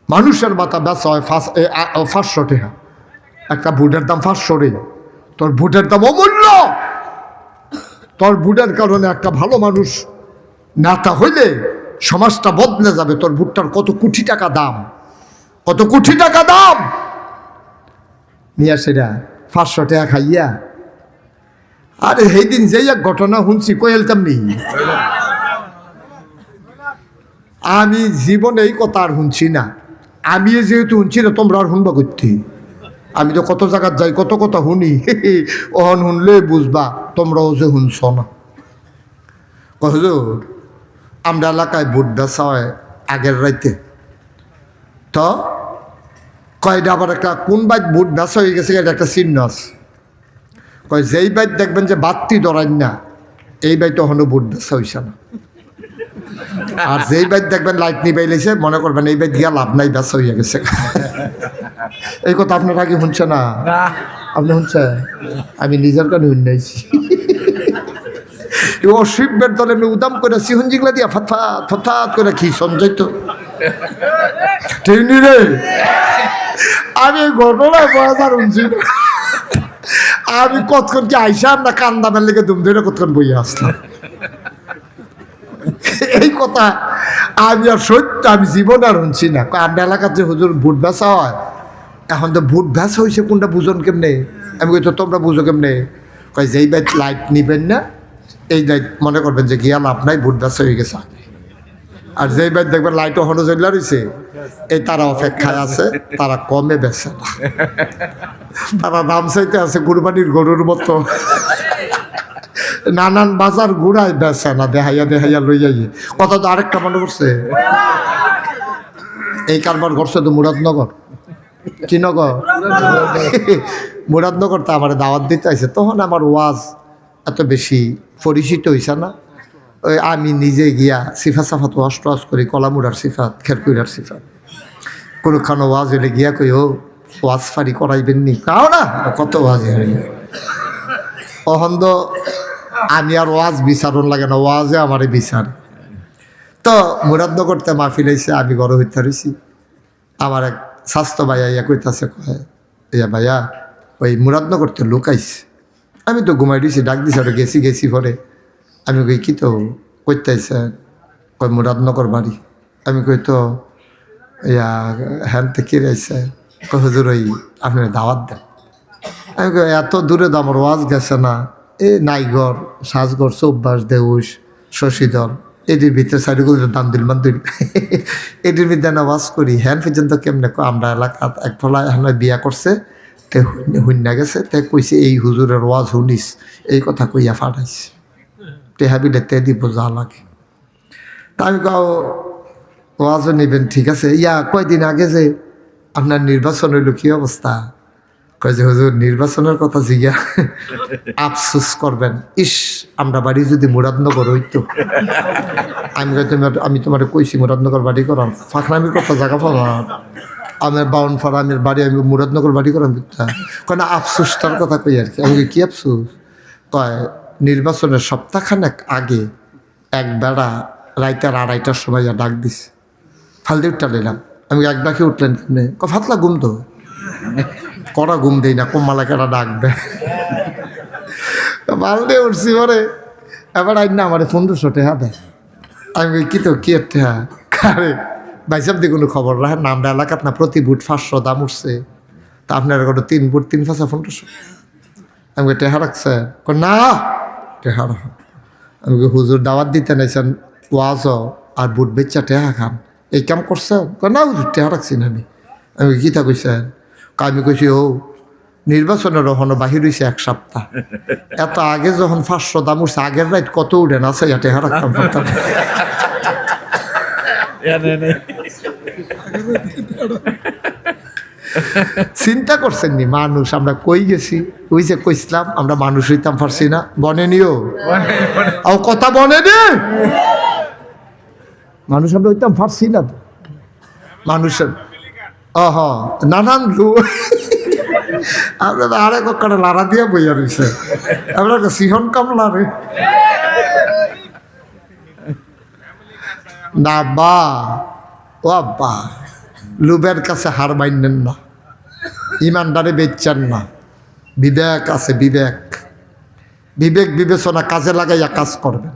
মানুষের মাথা বেচা হয় 500 টাকা, একটা বুটের দাম 500 রে। তোর ভোটের দাম অমূল্য। তোর ভোটের কারণে একটা ভালো মানুষ নেতা হইলে সমাজটা বদলে যাবে। তোর ভোটটার কত কোটি টাকা দাম, কত কোটি টাকা দাম। নিয়ে সেটা 500 টাকা খাইয়া। আরে সেই দিন যেই এক ঘটনা শুনছি কইলতাম নি, আমি জীবনে এই কথা আর শুনছি না। আমি যেহেতু শুনছি না, তোমরা আর শুনবা করতে। আমি তো কত জায়গার যাই, কত কথা শুনি। অহন শুনলে বুঝবা তোমরাও যে শুনছ না। হুজুর, আমরা এলাকায় ভোট বেচা হয় আগের রাইতে। তো কয়টা আবার একটা কোন বাইত ভোট বেচা হয়ে গেছে, এটা একটা চিহ্ন আছে। কয় যেই বাইত দেখবেন যে বাতি ধরাই না, এই বাইত এখনো ভোট বেচা হয়েছে না। আর যেই বাইত দেখবেন লাইট নিবাই লেছে, মনে করবেন এই বাইত গিয়া লাভ নাই, বেচা হইয়া গেছে। এই কথা আপনারা কি শুনছে না? আপনি শুনছে? আমি নিজের কানে শুনাইছি। অশিবের দলে উদাম করে সিহনজিগুলা দিয়া ফথাত ফথাত করে কি সঞ্জয় তো ঠিক নি রে। আমি ঘটনা বাজার শুনছি। আমি কতক্ষণ কি আইসাম না কান্দামের লেগে দুম ধরে কতক্ষণ বইয়া আসলাম। এই কথা আমি আর সত্য আমি জীবন আর শুনছি না। আপনার এলাকার যে হুজুর ভোট বেচা হয়, এখন তো ভোট বেচা হয়েছে কোনটা বুঝন কেমনে? আমি কই তো তোমরা বুঝো কেমনে? কয় যেই বাইট লাইট নিবেন না, এই লাইট মনে করবেন যে গিয়া লাভ নাই, ভোট বেচা হয়ে গেছে। আর যেই বাইট দেখবেন লাইট এখনো জ্বলা রয়েছে, এই তারা অপেক্ষায় আছে, তারা কমে বেচে না। তারা দাম চাইতে আছে কুরবানির গরুর মতো। নানান বাজার ঘুরায় বেচে না, দেখাইয়া দেখাইয়া লইয়াই। কথা তো আরেকটা মনে করছে, এই কারবার করছে তো মুরাদনগর। কি নগর? মুরাদনগর। তা আমার দাওয়াত দিতে আছে, তখন আমার ওয়াজ এত বেশি পরিচিত হয়েছে না। ওই আমি নিজে গিয়া সিফা সাফাত ওয়াজ টোয়াজ করি, কলামুড়ার সিফাত, খেরকুইরার সিফাত। কোনোখানো ওয়াজ হইলে গিয়া কই, ও ওয়াজ ফারি করাইবেন নি? কাও না, কত ওয়াজ হইলে। অহন্দ আমি আর ওয়াজ বিচারণ লাগে না, ওয়াজে আমারে বিচার। তো মুরাদনগরতে মাহফিল হইছে, আমি গড় হইতে রইছি। আমার এক স্বাস্থ্য ভাইয়া ইয়া কইতাছে, কয় ইয়া ভাইয়া ওই মুরাদনগরতে লোক আইছে। আমি তো ঘুমাই দিছি, ডাক দিছি, আর গেছি পরে। আমি কই কি তো কইতেছে? কই মুরাদনগর বাড়ি। আমি কই তো ইয়া হ্যান থেকে রয়েছে। কই হুজুর ওই আপনি দাওয়াত দেন। আমি কই এত দূরে তো আমার ওয়াজ গেছে না। এ নাইগড়, সাজগড়, চৌবাস, দেউস, শশীদল, এটির ভিতরে সাইডগুলো দাম দিল মান্দিল, এটির ভিতরে না ওয়াজ করি। হ্যান পর্যন্ত কেমনে? আমরা এলাকাত এক ফলা এখন বিয়া করছে, তে হুন্না গেছে, তে কইছে এই হুজুরের ওয়াজ শুনিস, এই কথা কইয়া ফাটাইছে। টেহাবিলে তে দিব যা লাগে। তা আমি কাও ওয়াজও নেবেন, ঠিক আছে। ইয়া কয়দিন আগে যে আপনার নির্বাচন হইল, কি অবস্থা? কয় যে হুজুর নির্বাচনের কথা জিজ্ঞা আফসোস করবেন, ইস আমরা বাড়ি যদি মুরাদনগর হইতো। আমি তোমার কইছি মুরাদনগর বাড়ি করাম, ফাঁকনামির কথা জায়গা পাবো। আমার বাউন ফাড়া আমের বাড়ি, আমি মুরাদনগর বাড়ি করাম। কয় না, আফসোসটার কথা কই আর কি। আমি কি আফসোস? কয় নির্বাচনের সপ্তাহখানেক আগে এক বেড়া রাইতের 2:30টার সময় ডাক দিস, ফালদি উঠটা নিলাম। আমি এক ডাকে উঠলেন কেমনে? ফাতলা ঘুম তো করা ঘুম দেই না, কম্মালাকেরা ডাকবে। ফালদে উঠছি পরে, এবার আই না আমার 1500 টাকা দেয়। আমি কি তো কি টাকা কারে ভাইসাব দিয়ে কোনো খবর রাখেন না? আমরা এলাকাত না প্রতি বুট 500 দাম উঠছে, তা আপনার কোনো 3 বুট 3 5 1500। আমি টেহা রাখছে? না টেহা রাখ। আমি হুজুর দাওয়াত দিতে নাইছেন, ওয়াজ আর বুট বেচা টেহা খান, এই কাম করছেন? না হুজুর টেহা রাখছি না। আমি গীতা কইছেন? আমি কইছি ও নির্বাচনের ওখানে বাহির হয়েছে 1 সপ্তাহ, এত আগে যখন 500 দাম উঠছে, আগের রাইট কত উঠেন আছে, টেহা রাখতাম পারতাম। চিন্তা করছেন নি মানুষ আমরা কই গেছি? ওই যে কইছিলাম আমরা মানুষ হইতাম পারছি না। বনে নিও কথা বনে নি, মানুষ আমরা হইতাম পারছি না তো। মানুষের নানান আমরা আরেক কাটা লাড়া দিয়া বইয়া রয়েছে, আমরা সিহন কামলা রে না বা। ও আব্বা, লুবের কাছে হার মাইনেন না, ইমানদারে বেচছেন না, বিবেক আছে, বিবেক বিবেক বিবেচনা কাজে লাগাইয়া কাজ করবেন।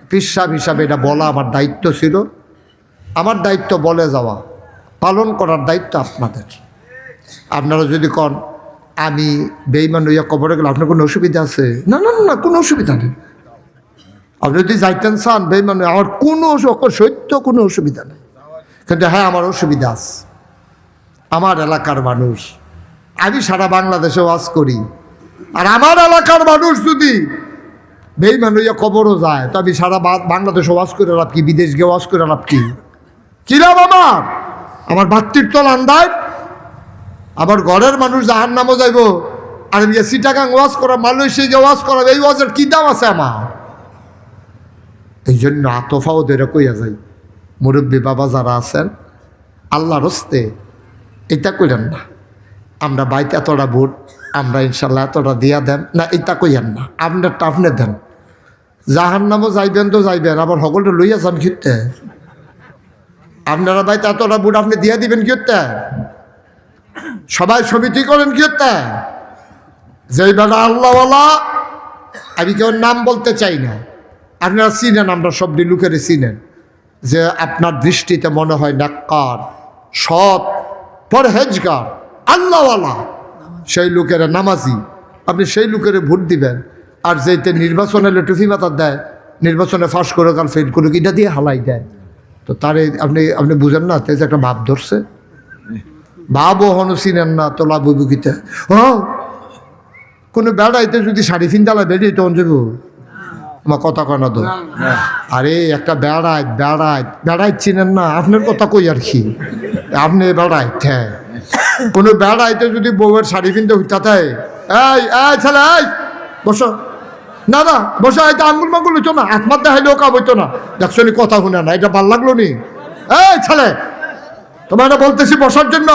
পিসাব হিসাবে এটা বলা আমার দায়িত্ব ছিল। আমার দায়িত্ব বলে যাওয়া, পালন করার দায়িত্ব আপনাদের। আপনারা যদি কন আমি বেঈমান হইয়া কবরে গেলে আপনার কোনো অসুবিধা আছে? না না না, কোনো অসুবিধা নেই। আপনি যদি যাইতেন চান বেঈমান হয়ে, আমার কোনো সত্য কোনো অসুবিধা নেই। কিন্তু হ্যাঁ, আমার অসুবিধা আছে। আমার এলাকার মানুষ, আমি সারা বাংলাদেশে ওয়াজ করি, আর আমার এলাকার মানুষ যদি বেঈমান হইয়া কবরও যায়, তো আমি সারা বাংলাদেশে ওয়াজ করে লাভ কি? বিদেশ গিয়ে ওয়াজ করে লাভ কি? কিরাম আমার ভাতৃত্বল আন্দায় আমার ঘরের মানুষ জাহান্নামও যাইব, আর আমি চিটাগাং ওয়াজ করা, মালয়েশিয়া গিয়ে ওয়াজ করা, এই ওয়াজের কি দাম আছে আমার? এই জন্য আতফাও ধরে কইয়া যাই, মুরব্বী বাবা যারা আছেন, আল্লাহর হস্তে এটা কইলেন না আমরা বাইতে এতটা ভোট, আমরা ইনশাল্লাহ এতটা দিয়া দেন না, এটা কইয়েন না। আপনারটা আপনি দেন। জাহান্নামও যাইবেন তো যাইবেন, আবার সকলটা লইয়া যান কিতে? আপনারা বাইতে এতটা ভোট আপনি দিয়া দিবেন কিতে? সবাই সমিতি করেন কিতে? যেই বেলা আল্লাহওয়ালা, আমি কেউ নাম বলতে চাই না, আপনারা চিনেন, আমরা সবটি লোকের চিনেন, যে আপনার দৃষ্টিতে মনে হয় নাক্কার, সৎ, পরহেজগার, আল্লাহওয়ালা, সেই লোকেরা নামাজি, আপনি সেই লোকের ভোট দিবেন। আর যেতে নির্বাচনে টুফি মাথা দেয়, নির্বাচনে ফাঁস করে কাল ফেল করে কিটা দিয়ে হালাই দেয়, তো তারে আপনি আপনি বুঝেন না, তেজ একটা ভাব ধরছে। ভাবও হনু চিনেন না, তোলা বুবুকিতে কোনো বেড়াইতে যদি শাড়ি ফিনদালা বেরিয়ে তখন যাবো আমার কথা কয় না তো। আরে একটা বেড়াই চিনেন না, আপনার কথা কই আর কি? আপনি বেড়াইত, হ্যাঁ, কোনো বেড়াইতে যদি বউয়ের শাড়ি ফিনতে হইতে, এই এই ছেলে, এই বসো, না না বসো, এটা আঙ্গুল মাঙ্গুল হইতো না, আত্মার দেখাইলেও কাম হইতো না। দেখছো নি কথা শুনে না, এটা ভাল লাগলো নি? এই ছেলে, তোমার এটা বলতেছি বসার জন্য।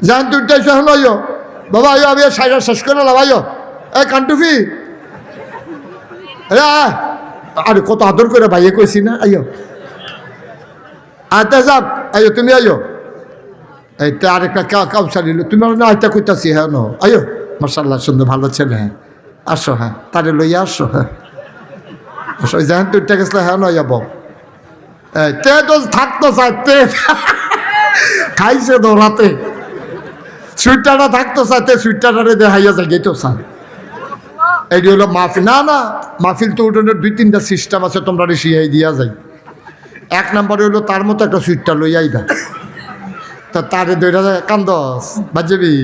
জান তুই এখন আইও বাবা, আইও, আমি সাইডা শেষ করে লাভ, আইও। এই কান্টুফি, আরে কত আদর করে ভাইয়ে কইছি না, আইও। আয়তা যাক, আইও তুমি, আইও। এইটা আরেকটা কাউসারি, তুমি আয়তা কইতাছি, হ্যাঁ ন, আইও। মাশাআল্লাহ, সুন্দর, ভালো ছেলে, হ্যাঁ, আসো, হ্যাঁ, তারে লইয়া আসো, হ্যাঁ, আসো। যেহেন তুইটা গেছিল, হ্যাঁ নয় যাবো, তে তো থাকতো চাই, তে খাইছে তো রাতে, সুইটারটা থাকতো চাইতে, সুইটারে দেখাইয়া যায় গেতো চান। এটি হলো মাহফিল। না না, মাহফিল তো উঠোনের 2-3টা সিস্টেম আছে, তোমরা শিয়াই দিয়া যায়। 1 নম্বরে হলো তার মতো একটা সুইটার লইয়া আইবা, তা তারে দইরা যায় কান্দস বাজবি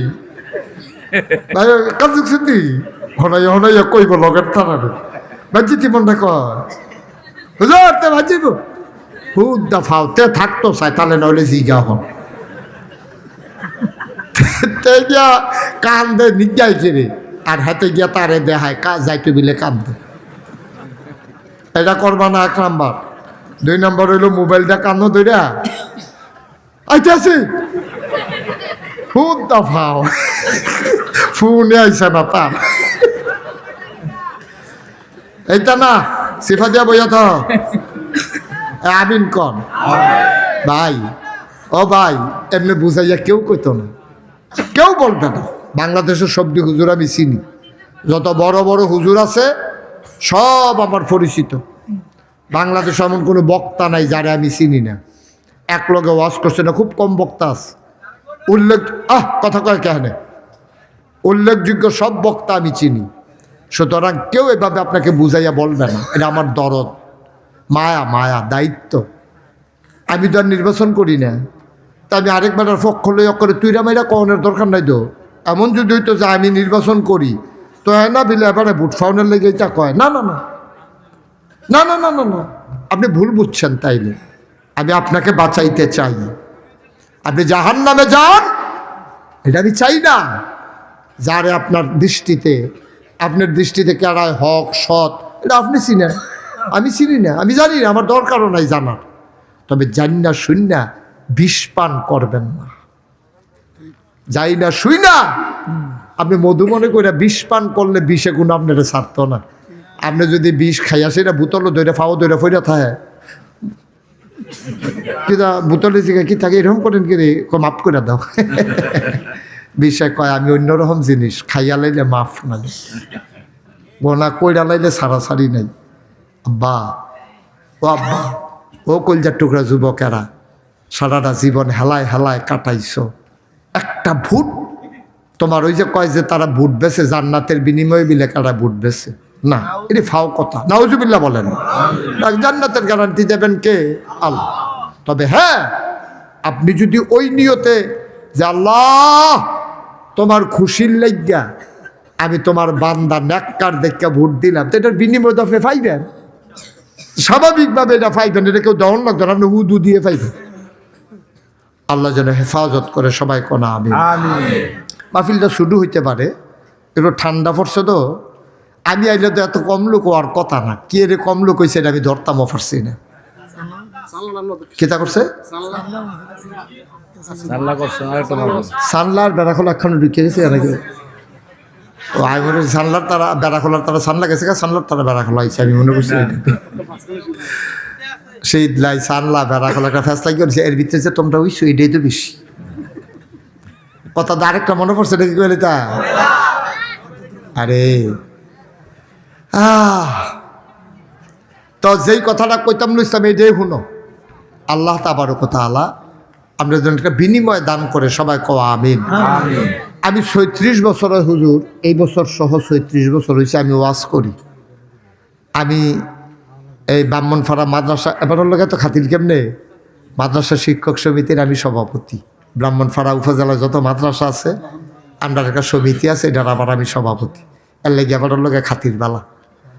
ভাই, কান্দুক শুনতি হনাইয়া কইব লগের তারারে বাজি কি মনে কয় হুজুর তে বাজিব হুদ দাফাও তে থাকতো চাই, তাহলে নইলে জিগা হন তে গিয়া কান্দে নিজাই কিরে, আর হাতে গিয়া তারে দেখায় যাইতে বিলে কান্দে। এটা করবা না 1 নাম্বার। 2 নাম্বার হইলো মোবাইলটা কান্দো দইরা আইতে আছে হুদ দাফাও, ফোনে আইসা না তার, এইটা না সিফা দিয়া বইয়া তো আমিন কন ভাই, ও ভাই, এমনি বুঝাইয়া কেউ কইতো না, কেউ বলবে না। বাংলাদেশের সবটি হুজুর আমি চিনি, যত বড় বড় হুজুর আছে সব আমার পরিচিত। বাংলাদেশে এমন কোনো বক্তা নাই যারা আমি চিনি না। এক লগে ওয়াজ করছে না, খুব কম বক্তা আছে। কথা কয় কেন, উল্লেখযোগ্য সব বক্তা আমি চিনি। সুতরাং কেউ এভাবে আপনাকে বুঝাইয়া বলবে না, এটা আমার দরদ, মায়া, দায়িত্ব। আমি তো আর নির্বাচন করি না, তা আমি আরেকবার পক্ষ লইয়া করে তুইরা মাইরা কনের দরকার নাই তো। এমন যদি হইতো যে আমি নির্বাচন করি, তো না বিলে এবারে ভোট ফাউনের লেগে এটা কয় না না না না না না না না, আপনি ভুল বুঝছেন। তাইলে আমি আপনাকে বাঁচাইতে চাই, আপনি জাহান্নামে যান এটা আমি চাই না। যারে আপনার দৃষ্টিতে কেড়ায় হক সৎ, এটা আপনি চিনেন, আমি চিনি না, আমি জানি না, আমার দরকারও নাই জানার। তবে জানি না শুন না বিষ পান করবেন না, যাই না শুই না আপনি মধু মনে করে বিষ পান করলে বিষে গুণ আপনারা ছাড়ত না। আপনি যদি বিষ খাইয়া সেটা বোতলও ধরে ফাও ধরে ফইরা থাকে কিতা বোতলে জিগা কি থাকে এরকম করেন কি রে মাফ করে দাও বিষয় কয় আমি অন্যরকম জিনিস খাইয়া লাইলে মাফ নাই গোনা কইরা লাইলে সারাসারি নাই আব্বা ও আব্বা ও কলজার টুকরা যুবকেরা সারাটা জীবন হেলায় হেলায় কাটাইছো একটা ভোট তোমার ওই যে কয় যে তারা ভোট বেছে জান্নাতের বিনিময়ে বিলে কারা ভোট বেছে না এটি ফাও কথা নাউজুবিল্লাহ বলেন জান্নাতের গ্যারান্টি দেবেন কে আল্লাহ তবে হ্যাঁ আপনি যদি ওই নিয়তে যে আল্লাহ তোমার খুশির লাগিয়া আমি তোমার বান্দা নেককার দেখে ভোট দিলাম তো এটার বিনিময় তো আপনি পাইবেন স্বাভাবিকভাবে এটা পাইবেন এটা কেউ দহন লাগতো না আপনি উদু দিয়ে পাইবেন আল্লাহ যেন হেফাজত করে সবাই কোনা আমি মাহফিলটা শুরু হইতে পারে একটু ঠান্ডা পড়ছে তো আমি আইলে তো এত কম লোক হওয়ার কথা না কি রে কম লোক হয়েছে এটা আমি ধরতামও পারছি না কিতা করছে সানলার বেড়াখোলা এখন ঢুকিয়ে গেছে নাকি ও আমি মনে করছি সানলার তারা বেড়াখোলার তারা সানলা গেছে সানলার তারা বেড়াখোলা হয়েছে আমি মনে করছি সেই লাই সানলা বেড়াখোলা একটা ফ্যাসলা করেছে এর ভিতরে যে তোমরা হইছো এটাই তো বেশি কথা আরেকটা মনে পড়ছে নাকি কইলে তা আরে তো যেই কথাটা কইতাম ইসলাম এইটাই শুনো আল্লাহ তাবারক তাআলা আমরা যেন একটা বিনিময় দান করে সবাই কওয়া আমিন আমি ৩৬ বছরের হুজুর এই বছর সহ ৩৬ বছর হয়েছে আমি ওয়াজ করি আমি এই ব্রাহ্মণপাড়া মাদ্রাসা এবারের লোকে তো খাতির কেমনে মাদ্রাসা শিক্ষক সমিতির আমি সভাপতি ব্রাহ্মণপাড়া উপজেলায় যত মাদ্রাসা আছে আন্ডার একটা সমিতি আছে এটার আবার আমি সভাপতি এর লেগে এবারের লোকে খাতির বালা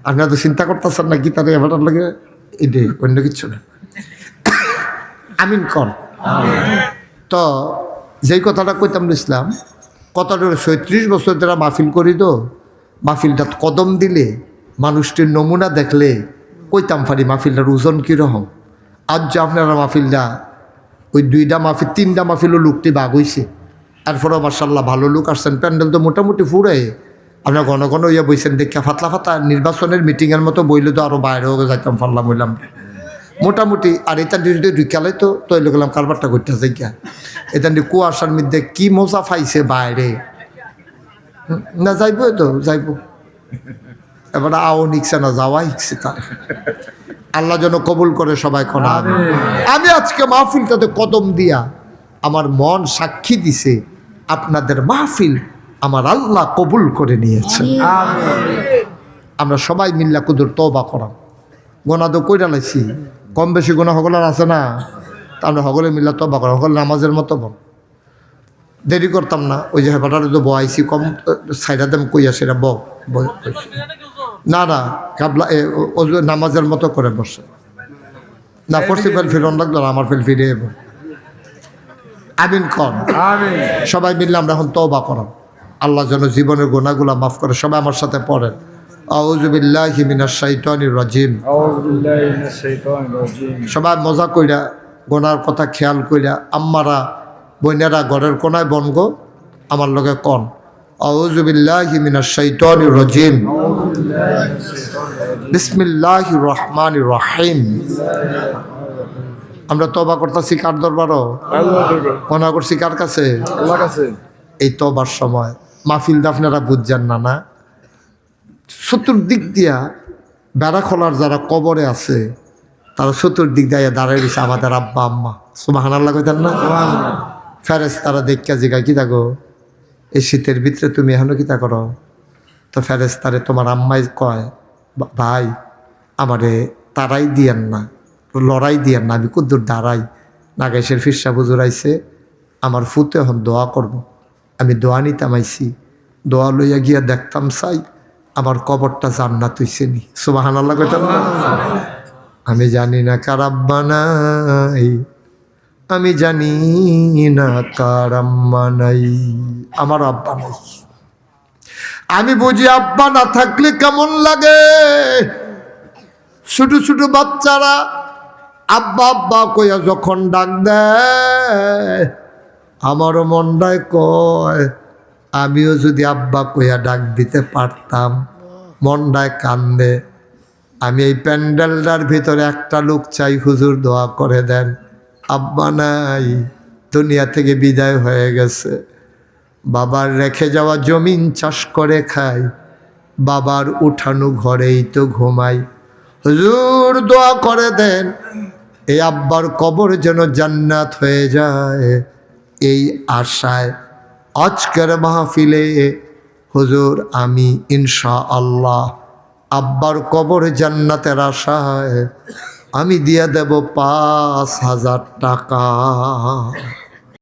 আপনারা তো চিন্তা করতেছেন না কি তাদের এবারের লোকে এটাই অন্য কিছু না আমিন কন তো যেই কথাটা কইতাম ইসলাম কথাটা ৩৬ বছর ধরে মাহফিল করি তো মাহফিলটা কদম দিলে মানুষটির নমুনা দেখলে কইতাম পারি মাহফিলটার ওজন কীরকম আজ যে আপনারা মাহফিলটা ওই 2টা মাহফিল 3টা মাহফিলও লোকটি বাঘ হয়েছে এরপরেও মার্শাল্লাহ ভালো লোক আসছেন প্যান্ডেল তো মোটামুটি ফুরে আপনার ঘন ঘন ইয়ে বইছেন দেখা ফাতলা ফাতা নির্বাচনের মিটিংয়ের মতো বইলে তো আরও বাইরেও যাইতাম পারলাম বললাম মোটামুটি আর এটা যদি ঢুকালে তো তৈরি করলাম কারবারটা করতে যাইয়া এটা কুয়াশার মধ্যে কি মজা পাইছে বাইরে না যাইব তো যাইব এবার আও নিকছে না যাওয়া শিখছে তার আল্লাহ যেন কবুল করে সবাই কোনা আমি আজকে মাহফিলটাতে কদম দিয়া আমার মন সাক্ষী দিছে আপনাদের মাহফিল আমার আল্লাহ কবুল করে নিয়েছে আমরা সবাই মিল্লা কুদুর তওবা করাম গোনা তো কইরা লাইছি কম বেশি গোনা সকলের আছে না তা আমরা সকলে মিল্লা তওবা করাম সকল নামাজের মতো বল দেরি করতাম না ওই যে হেপাটারে তো বয়াইছি কম সাইডা দেম কইয়া সেটা না না কাবলা নামাজের মতো করে বসে না পড়ছি ফেল ফিরন লাগলো না আমার ফেল ফিরে এব আমিন কন সবাই মিললে আমরা এখন তওবা করাম আল্লাহ যেন জীবনের গুনাহগুলো মাফ করে সবাই আমার সাথে পড়েন আউযু বিল্লাহি মিনাশ শাইতানির রাজিম সবাই মজা কইরা গুনার কথা খেয়াল কইরা আম্মারা বইনেরা ঘরের কোনায় বনগো আমার লগে কন আউযু বিল্লাহি মিনাশ শাইতানির রাজিম বিসমিল্লাহির রহমানির রহিম আমরা তওবা করতেছি কার দরবারও গুনাহ করছি কার কাছে আল্লাহর কাছে এই তওবার সময় মাহফিল আপনারা বুঝছেন না না চতুর্দিক দিয়া বেড়া খোলার যারা কবরে আছে তারা চতুর্দিক দিয়ে দাঁড়ায় দিছে আমাদের আব্বা আম্মা সুবহানাল্লাহ কইতেন না ফেরেস তারা দেখা জিগায় কি থাকো এই শীতের ভিতরে তুমি এখনো কিতা করো তো ফেরেস তারে তোমার আম্মাই কয় ভাই আমারে তারাই দিয়েন না লড়াই দিয়েন না আমি কুদ্দুর দাঁড়াই নাগাইশের ফিরসা বুজুর আইছে আমার ফুতে এখন দোয়া করব। আমি দোয়া নিতাম আইছি দোয়া লইয়া গিয়া দেখতাম চাই আমার কবরটা জান্নাত হইছে নি সুবহানাল্লাহ কইতাম না আমি জানি না কার আব্বা নাই আমি জানি না কার আম্মা নাই আমার আব্বা নাই আমি বুঝি আব্বা না থাকলে কেমন লাগে ছোট ছোট বাচ্চারা আব্বা আব্বা কইয়া যখন ডাক দেয় আমারও মনটায় কয় আমিও যদি আব্বা কইয়া ডাক দিতে পারতাম মনটায় কান্দে আমি এই প্যান্ডেলটার ভিতরে একটা লোক চাই, হুজুর দোয়া করে দেন। আব্বা নাই, দুনিয়া থেকে বিদায় হয়ে গেছে। বাবার রেখে যাওয়া জমিন চাষ করে খাই, বাবার উঠানো ঘরেই তো ঘুমাই। হুজুর দোয়া করে দেন এই আব্বার কবর যেন জান্নাত হয়ে যায়, এই আশায় আজকের মাহফিলে হুজুর আমি ইনশাআল্লাহ আব্বার কবর জান্নাতের আশায় আমি দিয়ে দেব 5,000 টাকা।